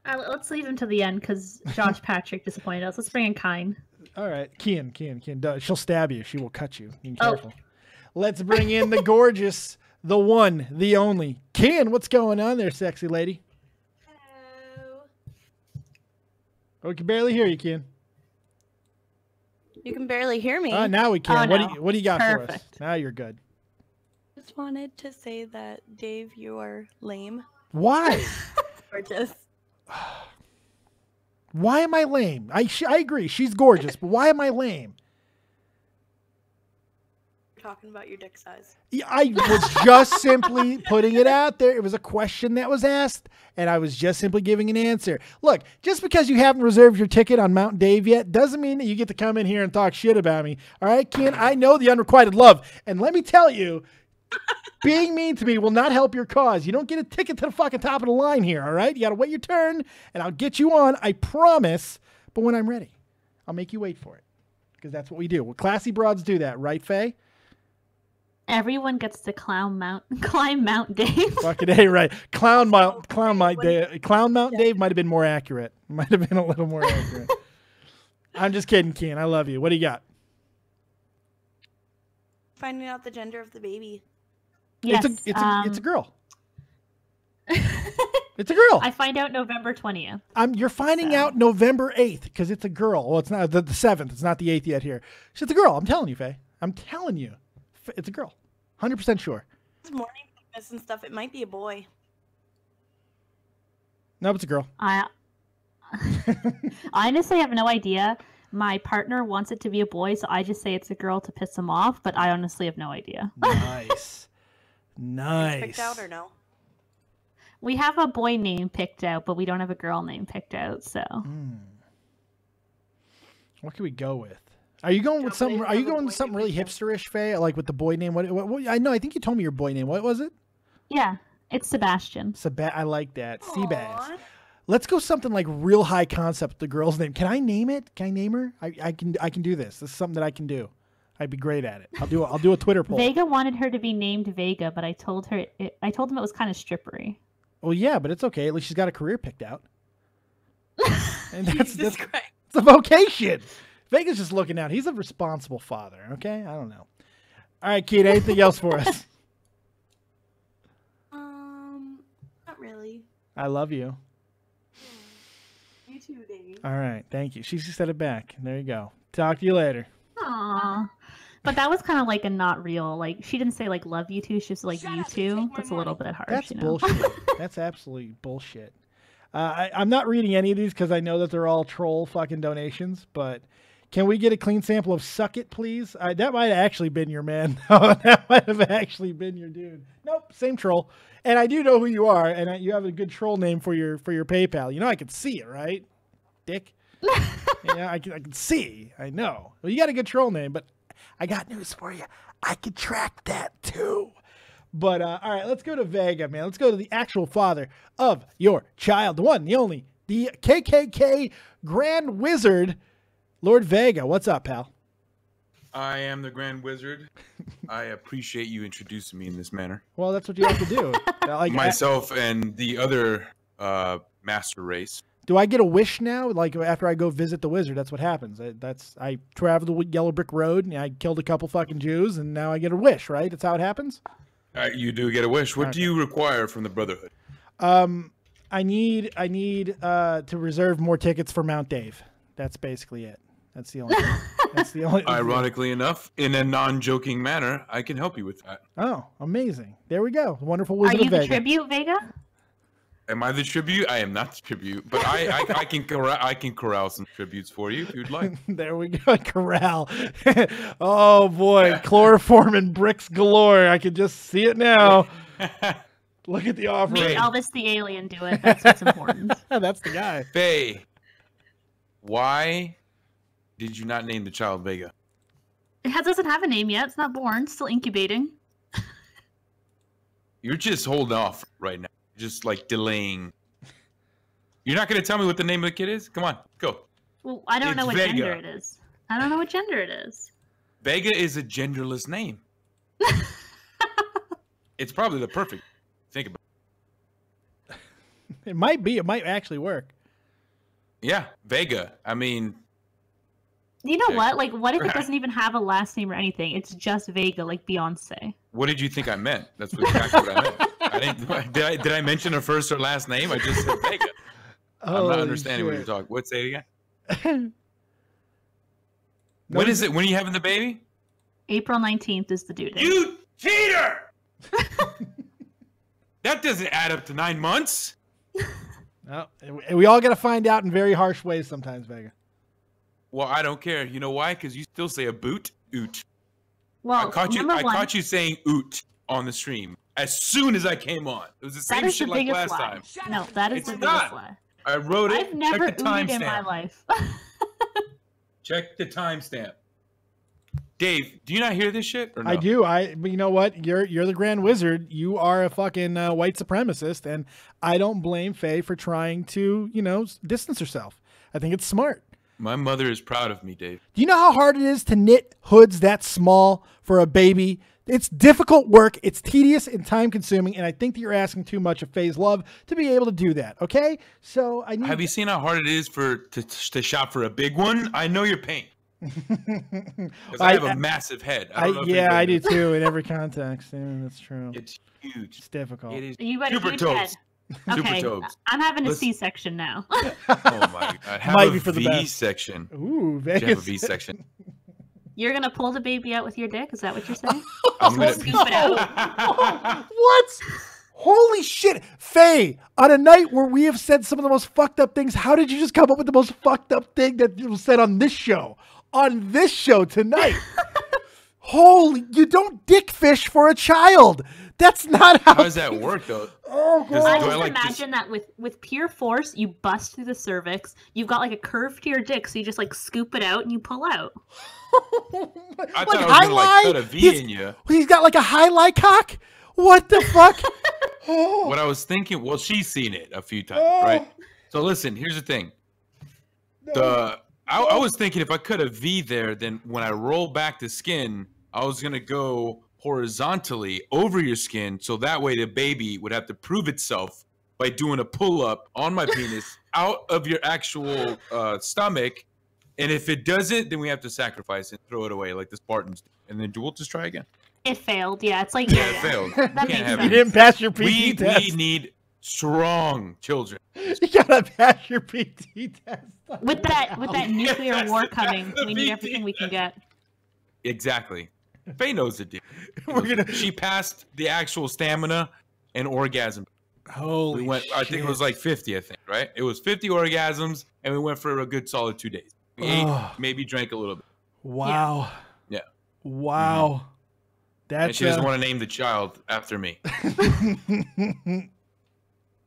Let's leave him to the end because Josh Patrick disappointed us. Let's bring in Kine. All right, Kian. She'll stab you. She will cut you. Be careful. Let's bring in the gorgeous, the one, the only. Kian, what's going on there, sexy lady? Hello. Oh, we can barely hear you, Kian. You can barely hear me. Now we can. Oh, no. What do you got for us? Perfect. Now you're good. Just wanted to say that, Dave, you are lame. Why? Or just Why am I lame? I agree. She's gorgeous, but why am I lame? talking about your dick size. Yeah, I was just simply putting it out there. It was a question that was asked, and I was just simply giving an answer. Look, just because you haven't reserved your ticket on Mount Dave yet doesn't mean that you get to come in here and talk shit about me. All right, Ken? I know the unrequited love, and let me tell you, being mean to me will not help your cause. You don't get a ticket to the fucking top of the line here, all right? You got to wait your turn, and I'll get you on, I promise. But when I'm ready, I'll make you wait for it, because that's what we do. Well, classy broads do that, right, Faye? Everyone gets to climb Mount Dave. Fucking A, right. Clown Mount Dave might have been more accurate. Might have been a little more accurate. I'm just kidding, Keen. I love you. What do you got? Finding out the gender of the baby. Yes, it's a girl. It's a girl. I find out November 20th. You're finding out November 8th because it's a girl. Well, it's not the 7th. It's not the 8th yet here. It's a girl. I'm telling you, Faye. I'm telling you. It's a girl. 100% sure. It's morning sickness and stuff. It might be a boy. Nope, it's a girl. I honestly have no idea. My partner wants it to be a boy, so I just say it's a girl to piss him off, but I honestly have no idea. Nice. Nice. Picked out or no? We have a boy name picked out, but we don't have a girl name picked out, so. What can we go with? Are you going with something? Are you going with something really hipsterish, Faye? Like with the boy name? What? I know. I think you told me your boy name. What was it? Yeah, it's Sebastian. I like that. Seabass. Let's go something like real high concept. The girl's name. Can I name it? Can I name her? I can do this. This is something that I can do. I'd be great at it. I'll do a Twitter poll. Vega wanted her to be named Vega, but I told him it was kind of strippery. Well, yeah, but it's okay. At least she's got a career picked out. And that's Christ. it's a vocation. Vega's just looking out. He's a responsible father, okay? I don't know. All right, Kate, anything else for us? Not really. I love you. You too, Dave. All right, thank you. She said it back. There you go. Talk to you later. Aww. But that was kind of like a not real, like, she didn't say, like, love you too. She was like, you too. That's a little bit harsh, That's you know? bullshit. That's absolutely bullshit. I'm not reading any of these because I know that they're all troll fucking donations, but can we get a clean sample of Suck It, please? That might have actually been your man. That might have actually been your dude. Nope, same troll. And I do know who you are, and you have a good troll name for your PayPal. You know I can see it, right, Dick? Yeah, I can see. I know. Well, you got a good troll name, but I got news for you. I can track that too. But all right, let's go to Vega, man. Let's go to the actual father of your child, the one, the only, the KKK Grand Wizard, Lord Vega. What's up, pal? I am the Grand Wizard. I appreciate you introducing me in this manner. Well, that's what you have to do. Like, myself and the other master race. Do I get a wish now? Like after I go visit the wizard, that's what happens. I traveled the Yellow Brick Road and I killed a couple fucking Jews, and now I get a wish, right? That's how it happens. You do get a wish. What do you require from the Brotherhood? I need to reserve more tickets for Mount Dave. That's basically it. That's the only. That's the only. Ironically enough, in a non-joking manner, I can help you with that. Oh, amazing! There we go. Wonderful Wizard Are you of the Vega. tribute, Vega? Am I the tribute? I am not the tribute, but I can corral some tributes for you if you'd like. There we go, corral. Oh boy, chloroform and bricks galore. I can just see it now. Look at the offer. Make Elvis the alien do it. That's what's important. That's the guy. Faye, why did you not name the child Vega? It doesn't have a name yet. It's not born. It's still incubating. You're just holding off right now. Just like delaying. You're not going to tell me what the name of the kid is? Come on, go. Well, I don't know what Vega. gender it is. I don't know what gender it is. Vega is a genderless name. It's probably the perfect. Think about it. It might be. It might actually work. Yeah, Vega. I mean, you know what? Like, what if it doesn't even have a last name or anything? It's just Vega, like Beyonce. What did you think I meant? That's exactly what I meant. Did I mention a first or last name? I just said Vega. I'm not understanding what you're talking. What's it again? When is it? When are you having the baby? April 19th is the due date. You cheater! That doesn't add up to 9 months. No, we all got to find out in very harsh ways sometimes, Vega. Well, I don't care. You know why? Because you still say a boot, oot. Well, I caught you saying oot on the stream as soon as I came on. It was the same shit like last time. No, that is the biggest lie. I wrote it. I've never Check the ooted in my timestamp. life. Check the timestamp. Dave, do you not hear this shit? Or no? I do. But you know what? You're the Grand Wizard. You are a fucking white supremacist, and I don't blame Faye for trying to, distance herself. I think it's smart. My mother is proud of me, Dave. Do you know how hard it is to knit hoods that small for a baby? It's difficult work. It's tedious and time consuming, and I think that you're asking too much of Faye's love to be able to do that. Okay, so I need. Have you seen how hard it is to shop for a big one? I know your pain. Because I have a massive head. I do too. In every context, yeah, that's true. It's huge. It's difficult. It is. You got a Super huge toes. head. Okay, Super toes. I'm having a C-section now. Oh my god! Have Might a be for the best. V-section. Ooh, Did you have a Vegas. V-section? You're gonna pull the baby out with your dick? Is that what you're saying? I'm gonna Scoop it out. What? Holy shit. Faye, on a night where we have said some of the most fucked up things, how did you just come up with the most fucked up thing that was said on this show? On this show tonight. Holy, you don't dick fish for a child. That's not how. How does that work though? Oh, God. I just imagine that with pure force, you bust through the cervix. You've got like a curve to your dick, so you just like scoop it out and you pull out. I thought I was gonna cut a V in you. He's got like a highlight cock? What the fuck? Oh. What I was thinking, well, she's seen it a few times, right? So listen, here's the thing. I was thinking if I cut a V there, then when I roll back the skin, I was gonna go horizontally over your skin, so that way the baby would have to prove itself by doing a pull-up on my penis out of your actual stomach, and if it doesn't, then we have to sacrifice it, throw it away like the Spartans do. And then we'll just try again. It failed. Yeah, it's like Yeah, it failed. That Can't makes have sense. You didn't pass your PT test. We need strong children. You gotta pass your PT test. With that nuclear war coming, we need everything we can get. Exactly. Faye knows it, dude. She passed the actual stamina and orgasm. Holy shit. I think it was like 50, I think, right? It was 50 orgasms, and we went for a good solid 2 days. We ate, maybe drank a little bit. Wow. Yeah. Wow. Mm-hmm. That's and she doesn't want to name the child after me.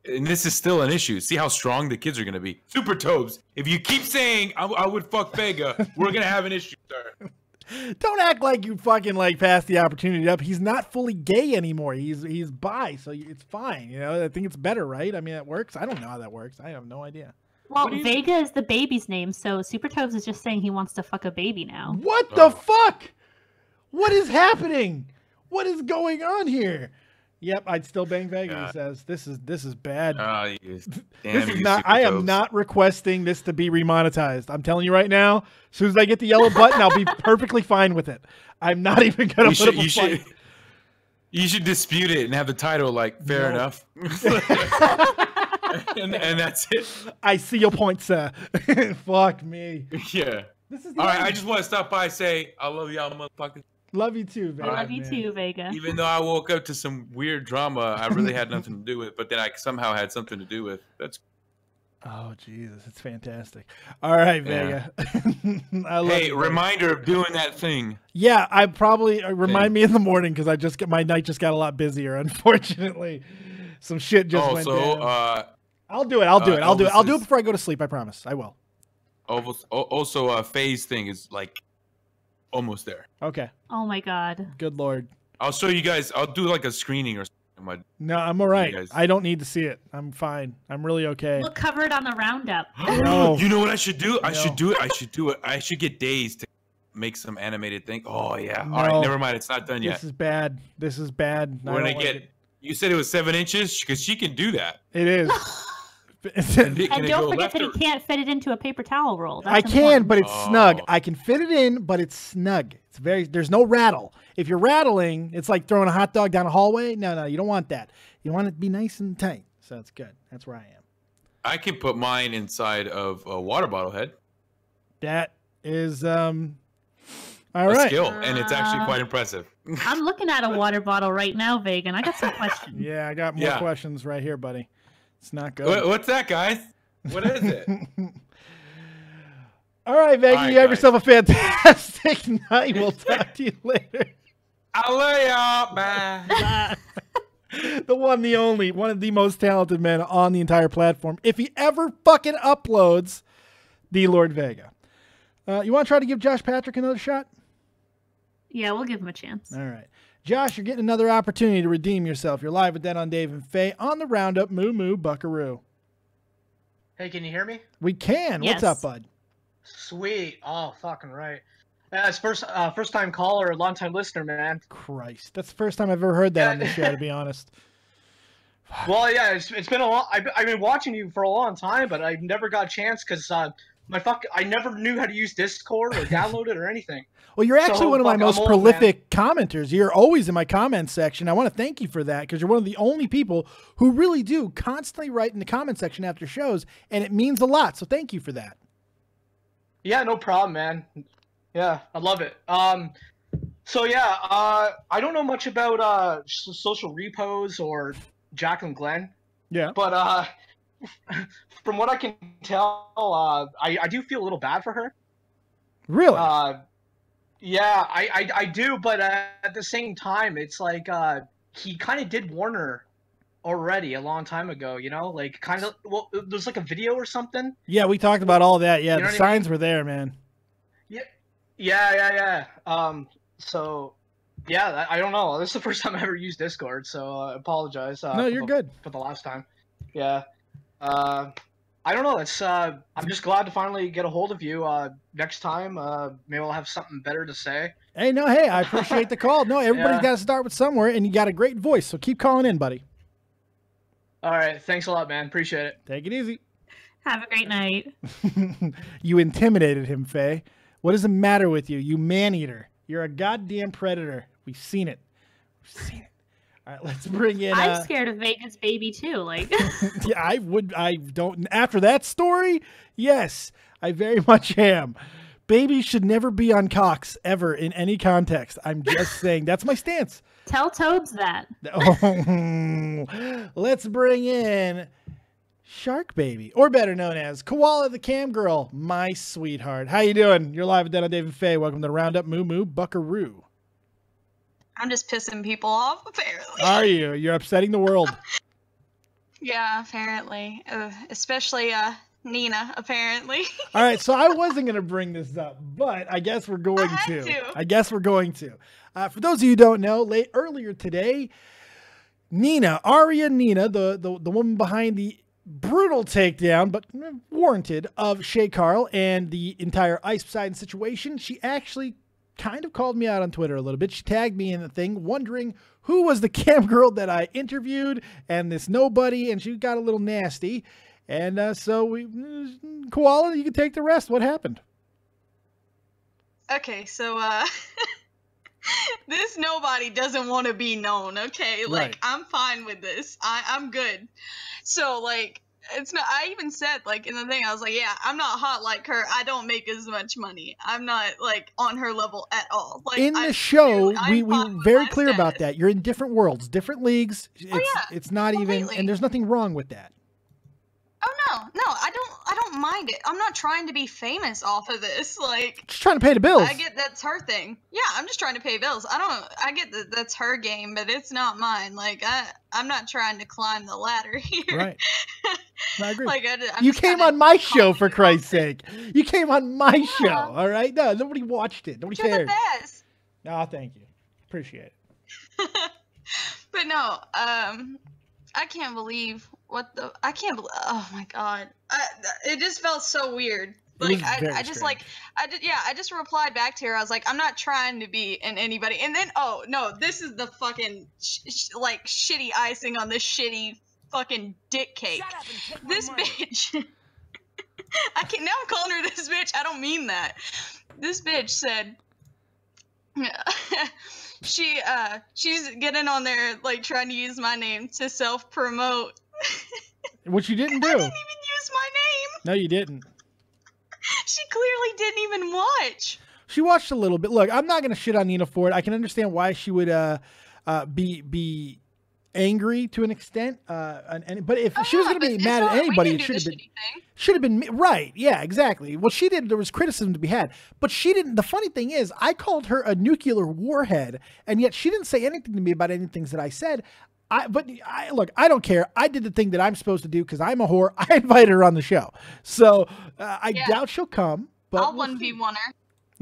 And this is still an issue. See how strong the kids are going to be. Super Tobes, if you keep saying I would fuck Vega, we're going to have an issue, sir. Don't act like you fucking like passed the opportunity up. He's not fully gay anymore. He's bi, so it's fine. You know, I think it's better, right? I mean, it works. I don't know how that works. I have no idea. Well, Vega is the baby's name, so Super Tobes is just saying he wants to fuck a baby now. What the fuck? What is happening? What is going on here? Yep, I'd still bang Vega. He says this is bad. This is not. I am not requesting this to be remonetized. I'm telling you right now. As soon as I get the yellow button, I'll be perfectly fine with it. I'm not even gonna put up a fight. You should dispute it and have the title like fair enough. and that's it. I see your point, sir. Fuck me. Yeah. This is all right. I just want to stop by and say I love y'all, motherfuckers. Love you too, Vega. I love you man. too, Vega. Even though I woke up to some weird drama I really had nothing to do with, but then I somehow had something to do with. That's Oh Jesus, it's fantastic. All right, Yeah. Vega. I love hey, you, Vega. reminder of doing that thing. Yeah, I probably remind me in the morning because my night just got a lot busier. Unfortunately, some shit just went down. I'll do it. I'll do it. I'll do it. I'll do it before I go to sleep. I promise. I will. Also, Faye's thing is like almost there. Okay. Oh my god. Good Lord. I'll show you guys. I'll do like a screening or something. No, I'm all right. guys. I don't need to see it. I'm fine. I'm really okay. Look covered on the roundup. No. You know what I should do? I No. should do it. I should do it. I should get Days to make some animated thing. Oh yeah. No. All right. Never mind. It's not done yet. This is bad. This is bad. I We're gonna don't like get. it. You said it was 7 inches because she can do that. It is. And don't forget that he can't fit it into a paper towel roll. I That's can, important. but it's snug. I can fit it in, but it's snug. It's there's no rattle. If you're rattling, it's like throwing a hot dog down a hallway. No, you don't want that. You want it to be nice and tight. So that's good. That's where I am. I can put mine inside of a water bottle head. That is all A right. skill, and it's actually quite impressive. I'm looking at a water bottle right now, Vega, and I got some questions. Yeah, I got more Yeah. questions right here, buddy. It's not good. What's that, guys? What is it? All right, Vega, All right, you have guys. yourself a fantastic night. We'll talk to you later. I'll lay out, bye. The one, the only, one of the most talented men on the entire platform. If he ever fucking uploads, the Lord Vega. You want to try to give Josh Patrick another shot? Yeah, we'll give him a chance. All right. Josh, you're getting another opportunity to redeem yourself. You're live with Dead on Dave and Faye on the Roundup Moo Moo Buckaroo. Hey, can you hear me? We can. Yes. What's up, bud? Sweet. Oh, fucking right. It's first time caller, long time listener, man. Christ. That's the first time I've ever heard that on this show, to be honest. Well, yeah, it's been a long. I've been watching you for a long time, but I never got a chance because I never knew how to use Discord or download it or anything. Well, you're actually So, one of my fuck, most I'm old, prolific commenters. You're always in my comment section. I want to thank you for that because you're one of the only people who really do constantly write in the comment section after shows, and it means a lot. So thank you for that. Yeah, no problem, man. Yeah, I love it. So yeah, I don't know much about social repose or Jacklynn Glenn, Yeah. but from what I can tell, I do feel a little bad for her. Really? Yeah, I do, but at the same time, it's like he kind of did warn her already a long time ago, you know? Like, kind of, well, there's like a video or something. Yeah, we talked about all that. Yeah, You know the what I mean? signs were there, man. Yeah. So, yeah, I don't know. This is the first time I ever used Discord, so I apologize. No, you're good. For the last time. Yeah. I don't know. It's I'm just glad to finally get a hold of you. Next time, maybe I'll have something better to say. Hey, I appreciate the call. No, everybody's Yeah. got to start with somewhere, and you got a great voice, so keep calling in, buddy. All right, thanks a lot, man. Appreciate it. Take it easy. Have a great night. You intimidated him, Faye. What does the matter with you? You man-eater. You're a goddamn predator. We've seen it. All right, let's bring in... I'm scared of Vega's baby too. Like, Yeah, I don't... After that story, yes, I very much am. Babies should never be on cocks, ever, in any context. I'm just saying. That's my stance. tell Tobes that. Oh, let's bring in Shark Baby, or better known as Koala the Cam Girl, my sweetheart. How you doing? You're live with Dead on Dave and Faye. Welcome to the Roundup Moo Moo Buckaroo. I'm just pissing people off, apparently. Are you? You're upsetting the world. Yeah, apparently. Especially Nina, apparently. All right, so I wasn't going to bring this up, but I guess we're going to. I guess we're going to. For those of you who don't know, earlier today, Aria Nina, the woman behind the brutal takedown, but warranted, of Shay Carl and the entire Ice Poseidon situation, she actually kind of called me out on Twitter a little bit. She tagged me in the thing, wondering who was the cam girl that I interviewed, and this nobody, and she got a little nasty. And so Koala, you can take the rest. What happened? Okay, so this nobody doesn't want to be known, okay? Like, Right. I'm fine with this. I'm good. So, like, it's not. I even said like in the thing, I was like, yeah, I'm not hot like her. I don't make as much money. I'm not like on her level at all. Like in the show, we were very clear about that. You're in different worlds, different leagues. It's not even, and there's nothing wrong with that. Oh no, I don't mind it. I'm not trying to be famous off of this. Like, just trying to pay the bills. I get that's her thing. Yeah, I'm just trying to pay bills. I get that that's her game, but it's not mine. Like, I'm not trying to climb the ladder here. Right. I agree. Like, you came on my show, for Christ's sake. You came on my show. All right. No, nobody watched it. Nobody cared. You're the best. Oh, thank you. Appreciate it. But no, I can't believe I can't believe, oh my god. It just felt so weird. Like, I just like, I just replied back to her. I was like, I'm not trying to be in anybody. And then, oh no, this is the fucking, like, shitty icing on this shitty fucking dick cake. This bitch, now I'm calling her this bitch. I don't mean that. This bitch said, she's getting on there, like, trying to use my name to self-promote. Which you didn't do. I didn't even use my name. No, you didn't. She clearly didn't even watch. She watched a little bit. Look, I'm not going to shit on Nina for it. I can understand why she would be angry to an extent. But if she was going to be mad at anybody, it should have been right. Yeah, exactly. What she did, there was criticism to be had, but she didn't. The funny thing is, I called her a nuclear warhead, and yet she didn't say anything to me about any things that I said. Look, I don't care. I did the thing that I'm supposed to do because I'm a whore. I invited her on the show. So I doubt she'll come. But I'll 1v1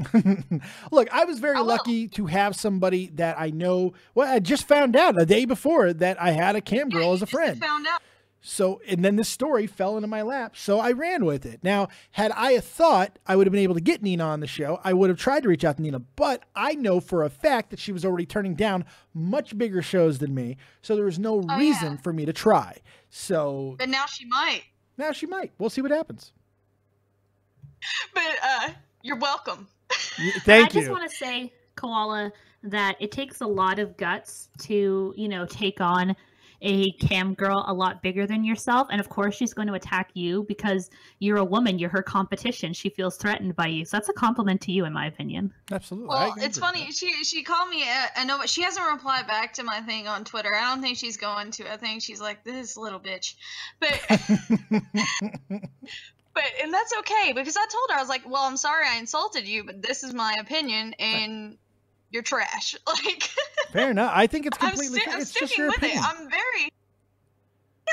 her. Look, I was very lucky to have somebody that I know. Well, I just found out a day before that I had a cam girl as a friend. Found out. So, and then this story fell into my lap, so I ran with it. Now, had I thought I would have been able to get Nina on the show, I would have tried to reach out to Nina, but I know for a fact that she was already turning down much bigger shows than me, so there was no reason for me to try. So, but now she might. Now she might. We'll see what happens. But you're welcome. Thank you. I just want to say, Koala, that it takes a lot of guts to, take on a cam girl a lot bigger than yourself, and of course she's going to attack you because you're a woman. You're her competition. She feels threatened by you, so that's a compliment to you, in my opinion. Absolutely. Well, it's funny. She called me. I know, but she hasn't replied back to my thing on Twitter. I don't think she's going to. I think she's like, this little bitch. But and that's okay, because I told her, I was like, well, I'm sorry I insulted you, but this is my opinion, and you're trash. Like, fair enough. I think it's completely fair. I'm It's sticking just your with opinion. it.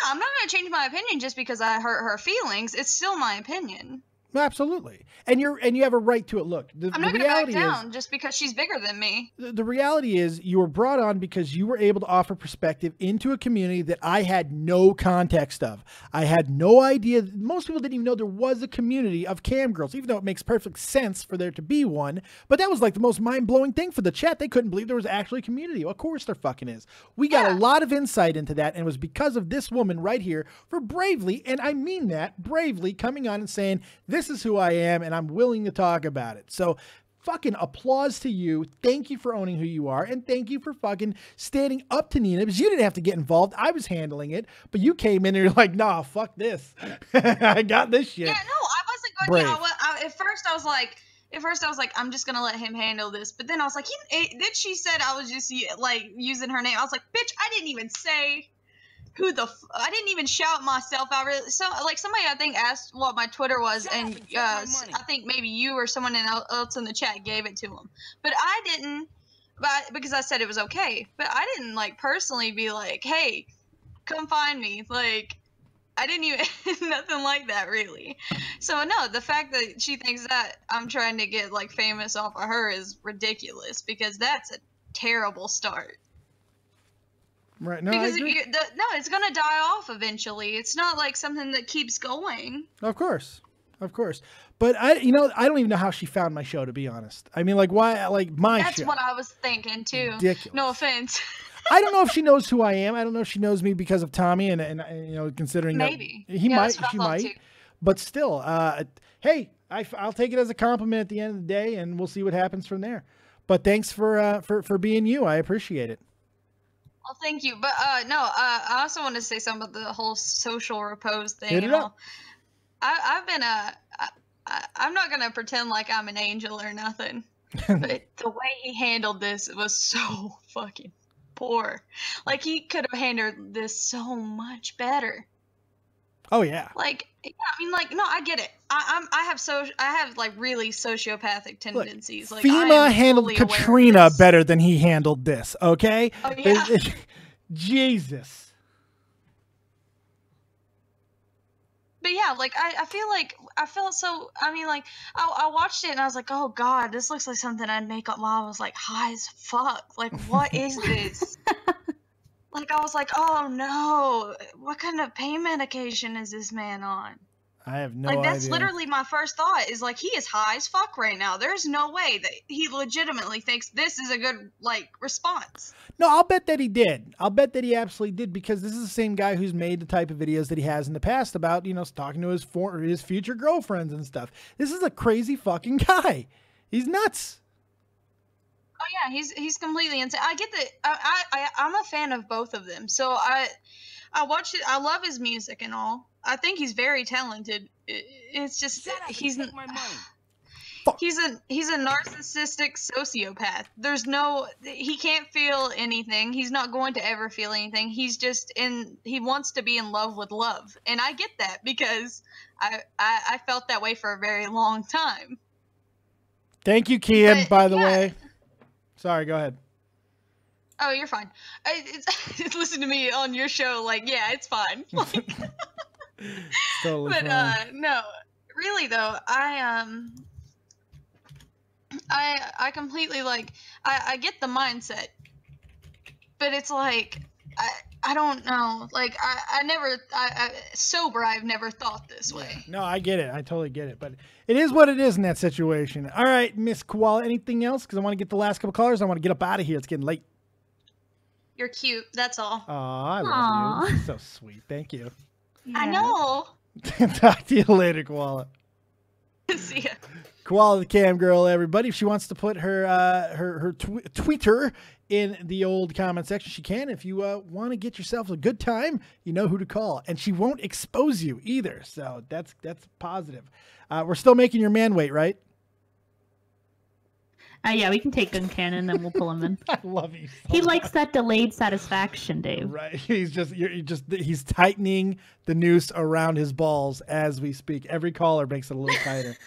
I'm not going to change my opinion just because I hurt her feelings. It's still my opinion. Absolutely. And you have a right to it. Look, I'm not going to back down just because she's bigger than me. The reality is you were brought on because you were able to offer perspective into a community that I had no context of. I had no idea. Most people didn't even know there was a community of cam girls, even though it makes perfect sense for there to be one. But that was like the most mind-blowing thing for the chat. They couldn't believe there was actually a community. Well, of course there fucking is. We got a lot of insight into that, and it was because of this woman right here for bravely, and I mean that, bravely coming on and saying, this is who I am, and I'm willing to talk about it. So fucking applause to you. Thank you for owning who you are, and thank you for fucking standing up to Nina, because you didn't have to get involved. I was handling it, but you came in and you're like, nah, fuck this. I got this shit. Yeah, no, I wasn't going to. At first I was like, I'm just going to let him handle this. But then I was like, then she said I was just like using her name. I was like, bitch, I didn't even say I didn't even shout myself out. Really. So, like, somebody I think asked what my Twitter was, and I think maybe you or someone else in the chat gave it to him. But I didn't, because I said it was okay. But I didn't, like, personally be like, hey, come find me. Like, I didn't even, nothing like that, really. So, no, the fact that she thinks that I'm trying to get, like, famous off of her is ridiculous, because that's a terrible start. Right. No, because it's gonna die off eventually. It's not like something that keeps going. Of course, but I don't even know how she found my show, to be honest. I mean, like, why? Like, That's show. what I was thinking too. Ridiculous. No offense. I don't know if she knows who I am. I don't know if she knows me because of Tommy, and considering maybe that she might, too. But still, hey, I'll take it as a compliment at the end of the day, and we'll see what happens from there. But thanks for being you. I appreciate it. Well, thank you, but no, I also want to say something about the whole social repose thing. Hit it up. I've been I'm not gonna pretend like I'm an angel or nothing, but the way he handled this was so fucking poor. Like he could have handled this so much better. Oh yeah. Like, yeah, I mean, like, no, I get it. I have like really sociopathic tendencies. Look, like FEMA handled Katrina better than he handled this. Okay. Oh yeah. Jesus. But yeah, like I feel like I felt so. I mean, like I watched it and I was like, oh god, this looks like something I'd make up while I was like high as fuck. Like, what is this? Like, I was like, oh no, what kind of pain medication is this man on? I have no idea. Like, that's literally my first thought is like, he is high as fuck right now. There's no way that he legitimately thinks this is a good, like, response. No, I'll bet that he did. I'll bet that he absolutely did, because this is the same guy who's made the type of videos that he has in the past about, you know, talking to his future girlfriends and stuff. This is a crazy fucking guy. He's nuts. Oh yeah, he's completely insane. I get that. I'm a fan of both of them. So I watched it. I love his music and all. I think he's very talented. It's just he's a narcissistic sociopath. He can't feel anything. He's not going to ever feel anything. He wants to be in love with love. And I get that, because I felt that way for a very long time. Thank you, Kian, by the way. Sorry, go ahead. Oh, you're fine. Listen to me on your show, like, yeah, it's fine. Like, totally but fine. no, really though, I completely, like, I get the mindset, but it's like I don't know, like sober, I've never thought this way. No, I get it. I totally get it. But it is what it is in that situation. All right, Miss Koala, anything else? Because I want to get the last couple callers. I want to get up out of here. It's getting late. You're cute. That's all. Oh, I love you. So sweet. Thank you. Yeah. I know. Talk to you later, Koala. See ya. Koala the cam girl, everybody. If she wants to put her tweeter in the old comment section, she can. If you want to get yourself a good time, you know who to call, and she won't expose you either. So that's positive. We're still making your man wait, right? Yeah, we can take Guncannon and we'll pull him in. I love you. He likes that delayed satisfaction, Dave. Right. He's tightening the noose around his balls as we speak. Every caller makes it a little tighter.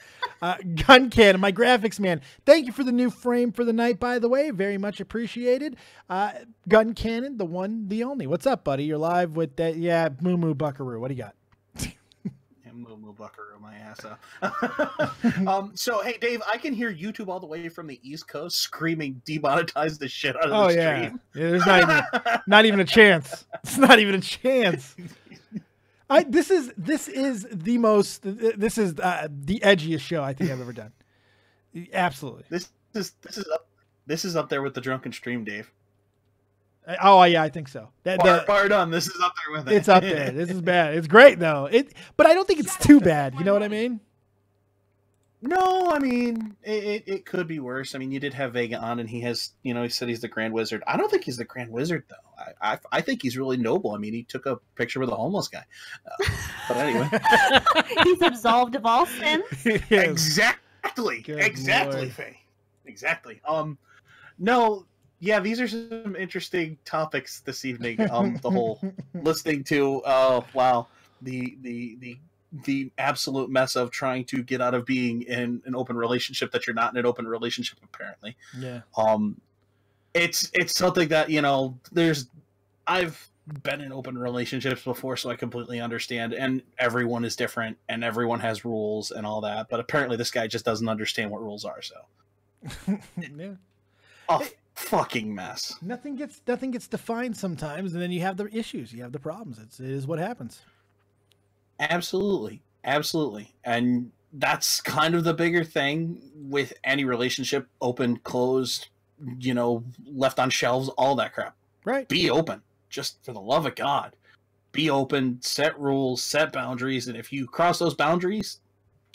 Guncannon, my graphics man. Thank you for the new frame for the night, by the way. Very much appreciated. Guncannon, the one, the only. What's up, buddy? You're live with that. Yeah, Moo Moo Buckaroo. What do you got? Moo Moo Buckaroo, my ass up. So, hey, Dave, I can hear YouTube all the way from the East Coast screaming, demonetize the shit out of the stream. Yeah, there's not even a chance. It's not even a chance. This is the edgiest show I think I've ever done. Absolutely. This is up there with the drunken stream, Dave. Oh yeah, I think so. Bar done. This is up there with it. It's up there. This is bad. It's great though. But I don't think it's too bad. You know what I mean? No, I mean it could be worse. I mean, you did have Vega on, and he has, you know, he said he's the Grand Wizard. I don't think he's the Grand Wizard though. I think he's really noble. I mean, he took a picture with a homeless guy. But anyway, he's absolved of all sins. Exactly. Good exactly, Lord. Faye. Exactly. No. Yeah, these are some interesting topics this evening. The whole listening to the absolute mess of trying to get out of being in an open relationship that you're not in an open relationship, apparently. Yeah. It's something that, you know, I've been in open relationships before, so I completely understand, and everyone is different and everyone has rules and all that, but apparently this guy just doesn't understand what rules are, so. Yeah. Fucking mess. Nothing gets defined sometimes, and then you have the issues, you have the problems. It is what happens. Absolutely, and that's kind of the bigger thing with any relationship: open, closed, you know, left on shelves, all that crap. Right. Be open, just for the love of God. Be open, set rules, set boundaries, and if you cross those boundaries,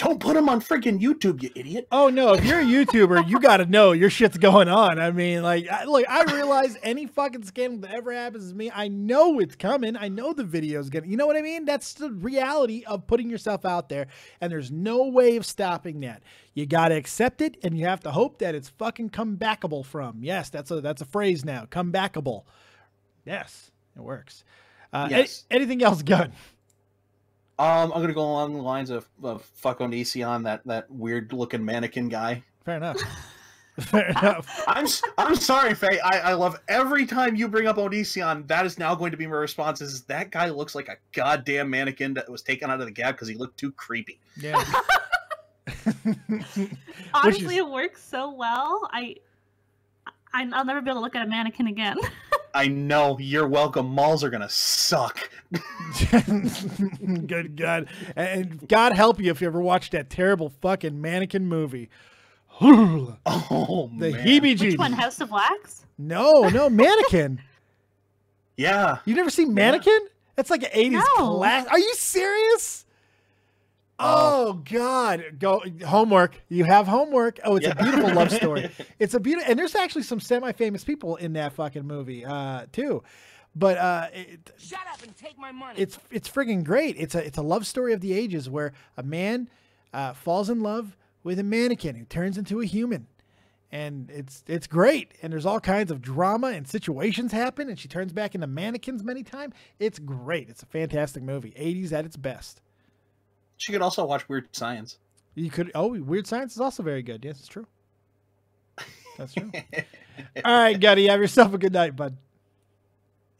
Don't put them on freaking YouTube, you idiot. Oh no, if you're a YouTuber, you got to know your shit's going on. I mean, like, I realize any fucking scandal that ever happens to me, I know it's coming. I know the video's gonna, you know what I mean? That's the reality of putting yourself out there, and there's no way of stopping that. You got to accept it, and you have to hope that it's fucking comebackable from. Yes, that's a phrase now, comebackable. Yes, it works. Yes. Anything else, Gun? I'm gonna go along the lines of fuck Onision, that weird looking mannequin guy. Fair enough. Fair enough. I'm sorry, Faye. I love every time you bring up Onision. That is now going to be my response. Is that guy looks like a goddamn mannequin that was taken out of the cab because he looked too creepy. Yeah. Honestly, it works so well. I'll never be able to look at a mannequin again. I know. You're welcome. Malls are gonna suck. Good God. And God help you if you ever watched that terrible fucking mannequin movie. Oh, the man. heebie-jeebies. Which one, House of Wax? No, Mannequin. Yeah. You never seen Mannequin? That's like an 80s class. Are you serious? Oh God! Go homework. You have homework. Oh, it's a beautiful love story. It's a beautiful, and there's actually some semi-famous people in that fucking movie too. But shut up and take my money. It's friggin' great. It's a love story of the ages where a man falls in love with a mannequin who turns into a human, and it's great. And there's all kinds of drama and situations happen, and she turns back into mannequins many times. It's great. It's a fantastic movie. 80s at its best. She could also watch Weird Science. You could. Oh, Weird Science is also very good. Yes, it's true. That's true. All right, Gutty, have yourself a good night, bud.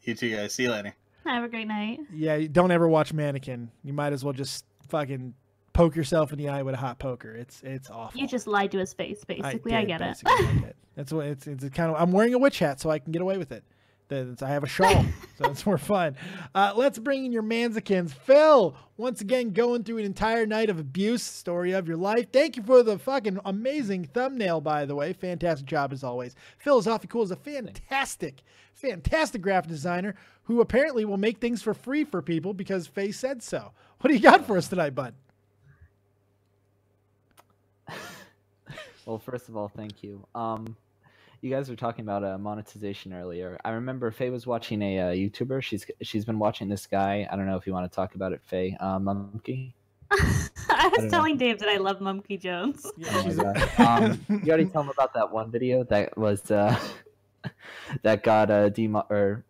You too, guys. See you later. Have a great night. Yeah, don't ever watch Mannequin. You might as well just fucking poke yourself in the eye with a hot poker. It's awful. You just lied to his face, basically. I get it. That's what it's kind of. I'm wearing a witch hat, so I can get away with it. I have a shawl, so it's more fun. Let's bring in your Manzikins. Phil, once again, going through an entire night of abuse, story of your life. Thank you for the fucking amazing thumbnail, by the way. Fantastic job, as always. Phil is awfully cool. Is a fantastic graphic designer who apparently will make things for free for people because Faye said so. What do you got for us tonight, bud? Well, first of all, thank you. You guys were talking about monetization earlier. I remember Faye was watching a YouTuber. She's been watching this guy. I don't know if you want to talk about it, Faye. Mumkey. I was telling Dave that I love Mumkey Jones. Yeah, oh my God. You already told him about that one video that was that got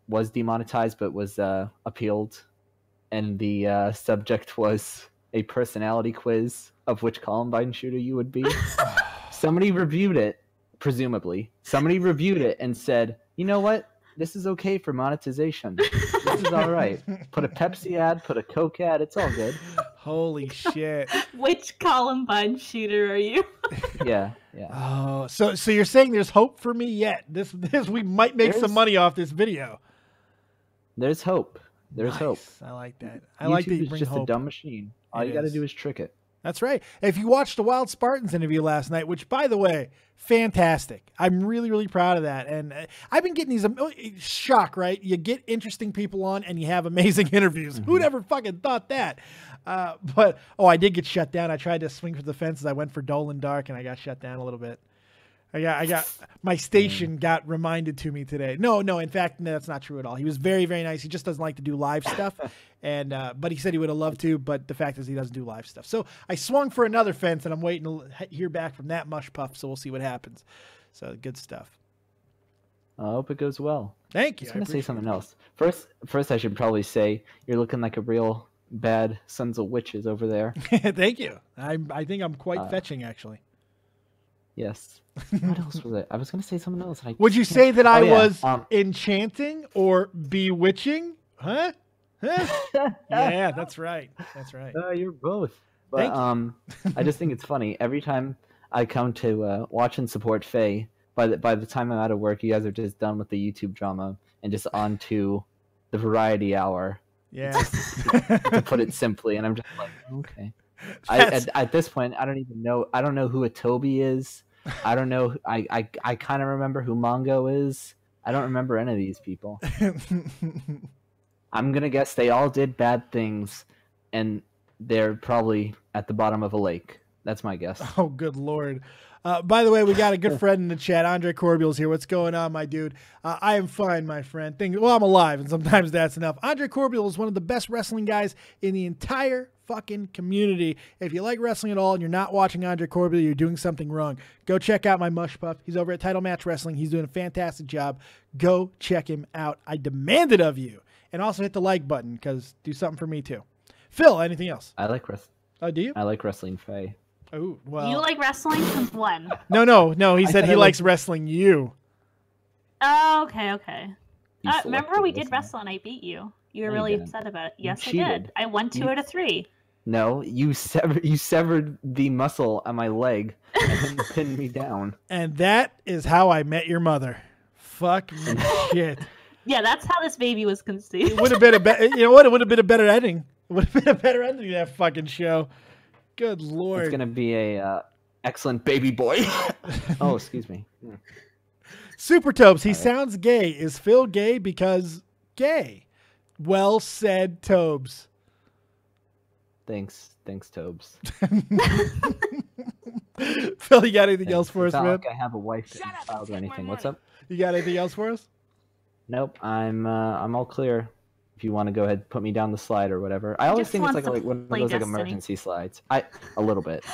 was demonetized but was appealed, and the subject was a personality quiz of which Columbine shooter you would be. Somebody reviewed it. Presumably, somebody reviewed it and said, "You know what? This is okay for monetization. This is all right. Put a Pepsi ad, put a Coke ad. It's all good." Holy shit! Which Columbine shooter are you? Yeah. Oh, so you're saying there's hope for me yet? This we might make some money off this video. There's hope. There's hope. I like that. I YouTube like that you is bring just hope. a dumb machine. All you got to do is trick it. That's right. If you watched the Wild Spartans interview last night, which, by the way, fantastic. I'm really, really proud of that. And I've been getting these shock, right? You get interesting people on and you have amazing interviews. Mm-hmm. Who'd ever fucking thought that? But I did get shut down. I tried to swing for the fences. I went for Dolan Dark and I got shut down a little bit. I got my station got reminded to me today. No, in fact, no, that's not true at all. He was very, very nice. He just doesn't like to do live stuff, and but he said he would have loved to. But the fact is, he doesn't do live stuff. So I swung for another fence, and I'm waiting to hear back from that mush puff. So we'll see what happens. So good stuff. I hope it goes well. Thank you. I was going to say something else. First, I should probably say you're looking like a real bad Sons of Witches over there. Thank you. I think I'm quite fetching, actually. Yes. What else was it? I was going to say something else. Would you say that I was enchanting or bewitching? Huh? Yeah, that's right. That's right. You're both. But I just think it's funny. Every time I come to watch and support Faye, by the time I'm out of work, you guys are just done with the YouTube drama and just on to the variety hour. Yeah. To put it simply, and I'm just like, okay. At this point, I don't even know. I don't know who Atobi is. I don't know. I kind of remember who Mongo is. I don't remember any of these people. I'm gonna guess they all did bad things, and they're probably at the bottom of a lake. That's my guess. Oh, good Lord. By the way, we got a good friend in the chat. Andre Corbiel's here. What's going on, my dude? I am fine, my friend. Well, I'm alive, and sometimes that's enough. Andre Corbiel is one of the best wrestling guys in the entire fucking community. If you like wrestling at all and you're not watching Andre Corbiel, you're doing something wrong. Go check out my Mush Puff. He's over at Title Match Wrestling. He's doing a fantastic job. Go check him out. I demand it of you. And also hit the like button, because do something for me, too. Phil, anything else? I like wrestling. Oh, do you? I like wrestling Faye. Oh, well. You like wrestling since when? No. He said he likes wrestling you. Oh, okay. You Remember we selected did wrestle and I beat you. You were No, you really didn't. upset about it. You Yes, I cheated. did. I won 2 out of 3. No, you severed the muscle on my leg and then pinned me down. And that is how I met your mother. Fuck shit. Yeah, that's how this baby was conceived. It would have been a better. You know what? It would have been a better ending. It would have been a better ending to that fucking show. Good Lord. It's gonna be a excellent baby boy. Oh, excuse me. Super Tobes. He sounds gay. Is Phil gay because gay? Well said, Tobes. Thanks, Tobes. Phil, you got anything else for us, It's not man? like I have a wife and child or anything. What's up? You got anything else for us? Nope, I'm all clear. If you want to go ahead, put me down the slide or whatever. I always just think it's wants like to one of play those like Destiny. emergency slides. A little bit.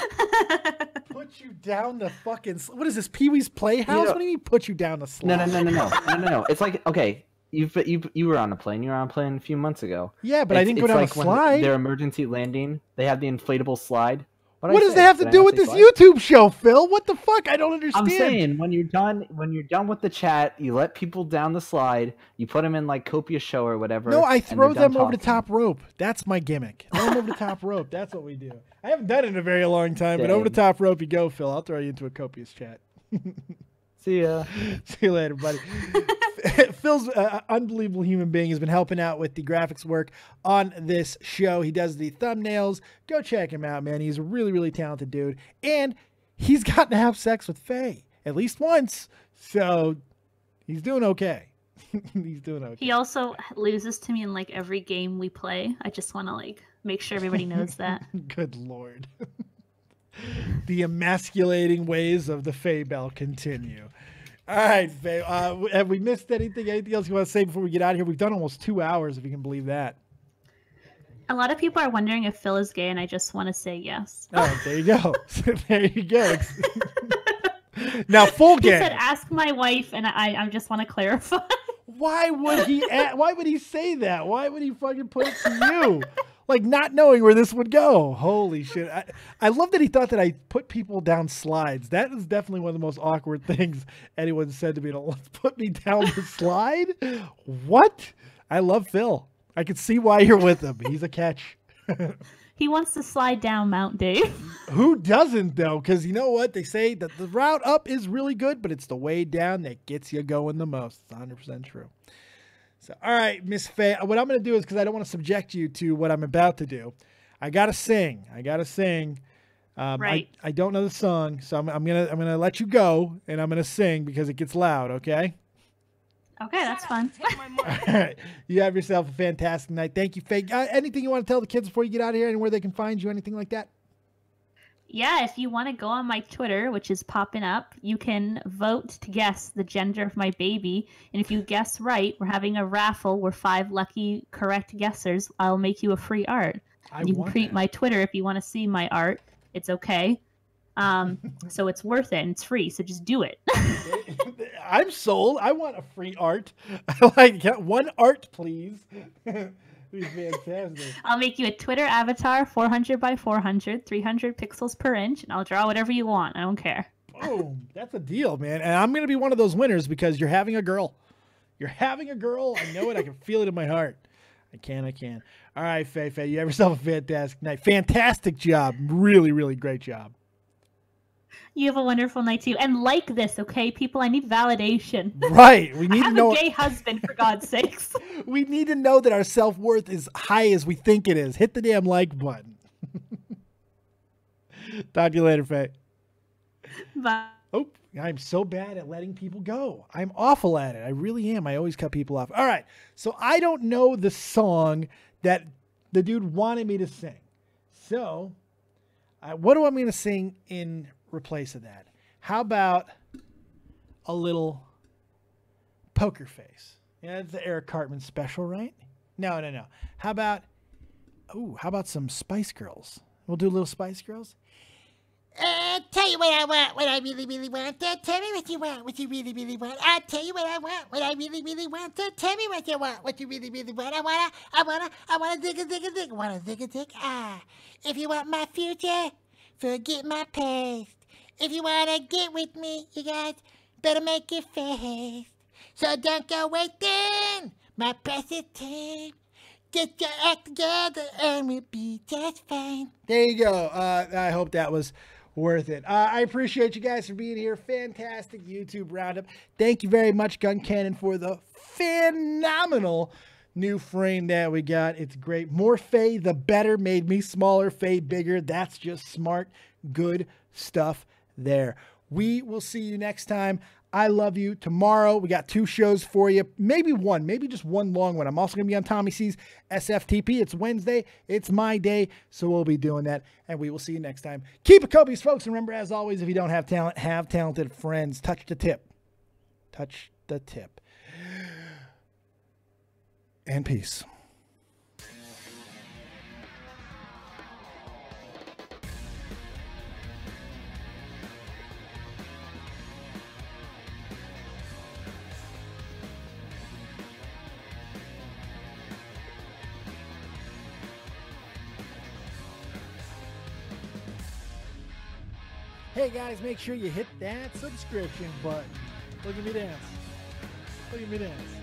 Put you down the fucking. What is this? Pee Wee's Playhouse? You know- What do you mean? Put you down the slide? No. It's like, okay, you were on a plane. You were on a plane a few months ago. Yeah, but I didn't go down like a when slide. their emergency landing, they have the inflatable slide. What does that have to do with this YouTube show, Phil? What the fuck? I don't understand. I'm saying when you're done with the chat, you let people down the slide. You put them in like Copious show or whatever. No, I and throw they're done them over the talking. top rope. That's my gimmick. Throw them over the top rope. That's what we do. I haven't done it in a very long time, but over the top rope you go, Phil. I'll throw you into a Copious chat. See ya. See you later, buddy. Phil's unbelievable human being. Has been helping out with the graphics work on this show. He does the thumbnails. Go check him out, man. He's a really, really talented dude. And he's gotten to have sex with Faye at least once. So he's doing okay. He's doing okay. He also loses to me in like every game we play. I just want to like make sure everybody knows that. Good Lord. The emasculating ways of the Faye Bell continue. All right, Faye. Have we missed anything? Anything else you want to say before we get out of here? We've done almost 2 hours, if you can believe that. A lot of people are wondering if Phil is gay, and I just want to say yes. All right, there you go. There you go. Now, full He gay. said, "Ask my wife," and I just want to clarify. Why would he? Why would he say that? Why would he fucking put it to you? Like not knowing where this would go. Holy shit. I love that he thought that I put people down slides. That is definitely one of the most awkward things anyone said to me. Let's put me down the slide? What? I love Phil. I can see why you're with him. He's a catch. He wants to slide down Mount Dave. Who doesn't, though? Because you know what? They say that the route up is really good, but it's the way down that gets you going the most. It's 100% true. So, all right, Miss Faye, what I'm going to do is, because I don't want to subject you to what I'm about to do, I got to sing. Right. I don't know the song, so I'm gonna let you go, and I'm going to sing because it gets loud, okay? Okay, that's fun. All right. You have yourself a fantastic night. Thank you, Faye. Anything you want to tell the kids before you get out of here and where they can find you, anything like that? Yeah, if you want to go on my Twitter, which is popping up, you can vote to guess the gender of my baby. And if you guess right, we're having a raffle where 5 lucky correct guessers, I'll make you a free art. You can create my Twitter if you want to see my art. It's okay. So it's worth it and it's free. So just do it. I'm sold. I want a free art. I like one art, please. Be fantastic. I'll make you a Twitter avatar, 400 by 400, 300 pixels per inch, and I'll draw whatever you want. I don't care. Boom. That's a deal, man. And I'm going to be one of those winners because you're having a girl. You're having a girl. I know it. I can feel it in my heart. I can. All right, Faye. You have yourself a fantastic night. Fantastic job. Really, really great job. You have a wonderful night too. And like this, okay, people? I need validation. Right. We need to know. I have a gay husband, for God's sakes. We need to know that our self-worth is high as we think it is. Hit the damn like button. Talk to you later, Faye. Bye. Oh, I'm so bad at letting people go. I'm awful at it. I really am. I always cut people off. All right. So I don't know the song that the dude wanted me to sing. So What do I mean to sing in replace of that? How about a little Poker Face? Yeah, it's the Eric Cartman special, right? No. How about some Spice Girls? We'll do a little Spice Girls. Tell you what I want, what I really, really want. Tell me what you want, what you really, really want. I'll tell you what I want, what I really, really want. Tell me what you want, what you really, really want. I wanna dig a dig. Wanna dig a dig. If you want my future, forget my past. If you wanna get with me, you guys better make it fast. So don't go waiting, my precious time. Get your act together and we'll be just fine. There you go. I hope that was worth it. I appreciate you guys for being here. Fantastic YouTube roundup. Thank you very much, Guncannon, for the phenomenal new frame that we got. It's great. More Faye, the better. Made me smaller, Faye bigger. That's just smart, good stuff there. We will see you next time. I love you. Tomorrow, we got 2 shows for you. Maybe one. Maybe just one long one. I'm also going to be on Tommy C's SFTP. It's Wednesday. It's my day. So we'll be doing that. And we will see you next time. Keep it copious, folks. And remember, as always, if you don't have talent, have talented friends. Touch the tip. Touch the tip. And peace. Hey guys, make sure you hit that subscription button. Look at me dance. Look at me dance.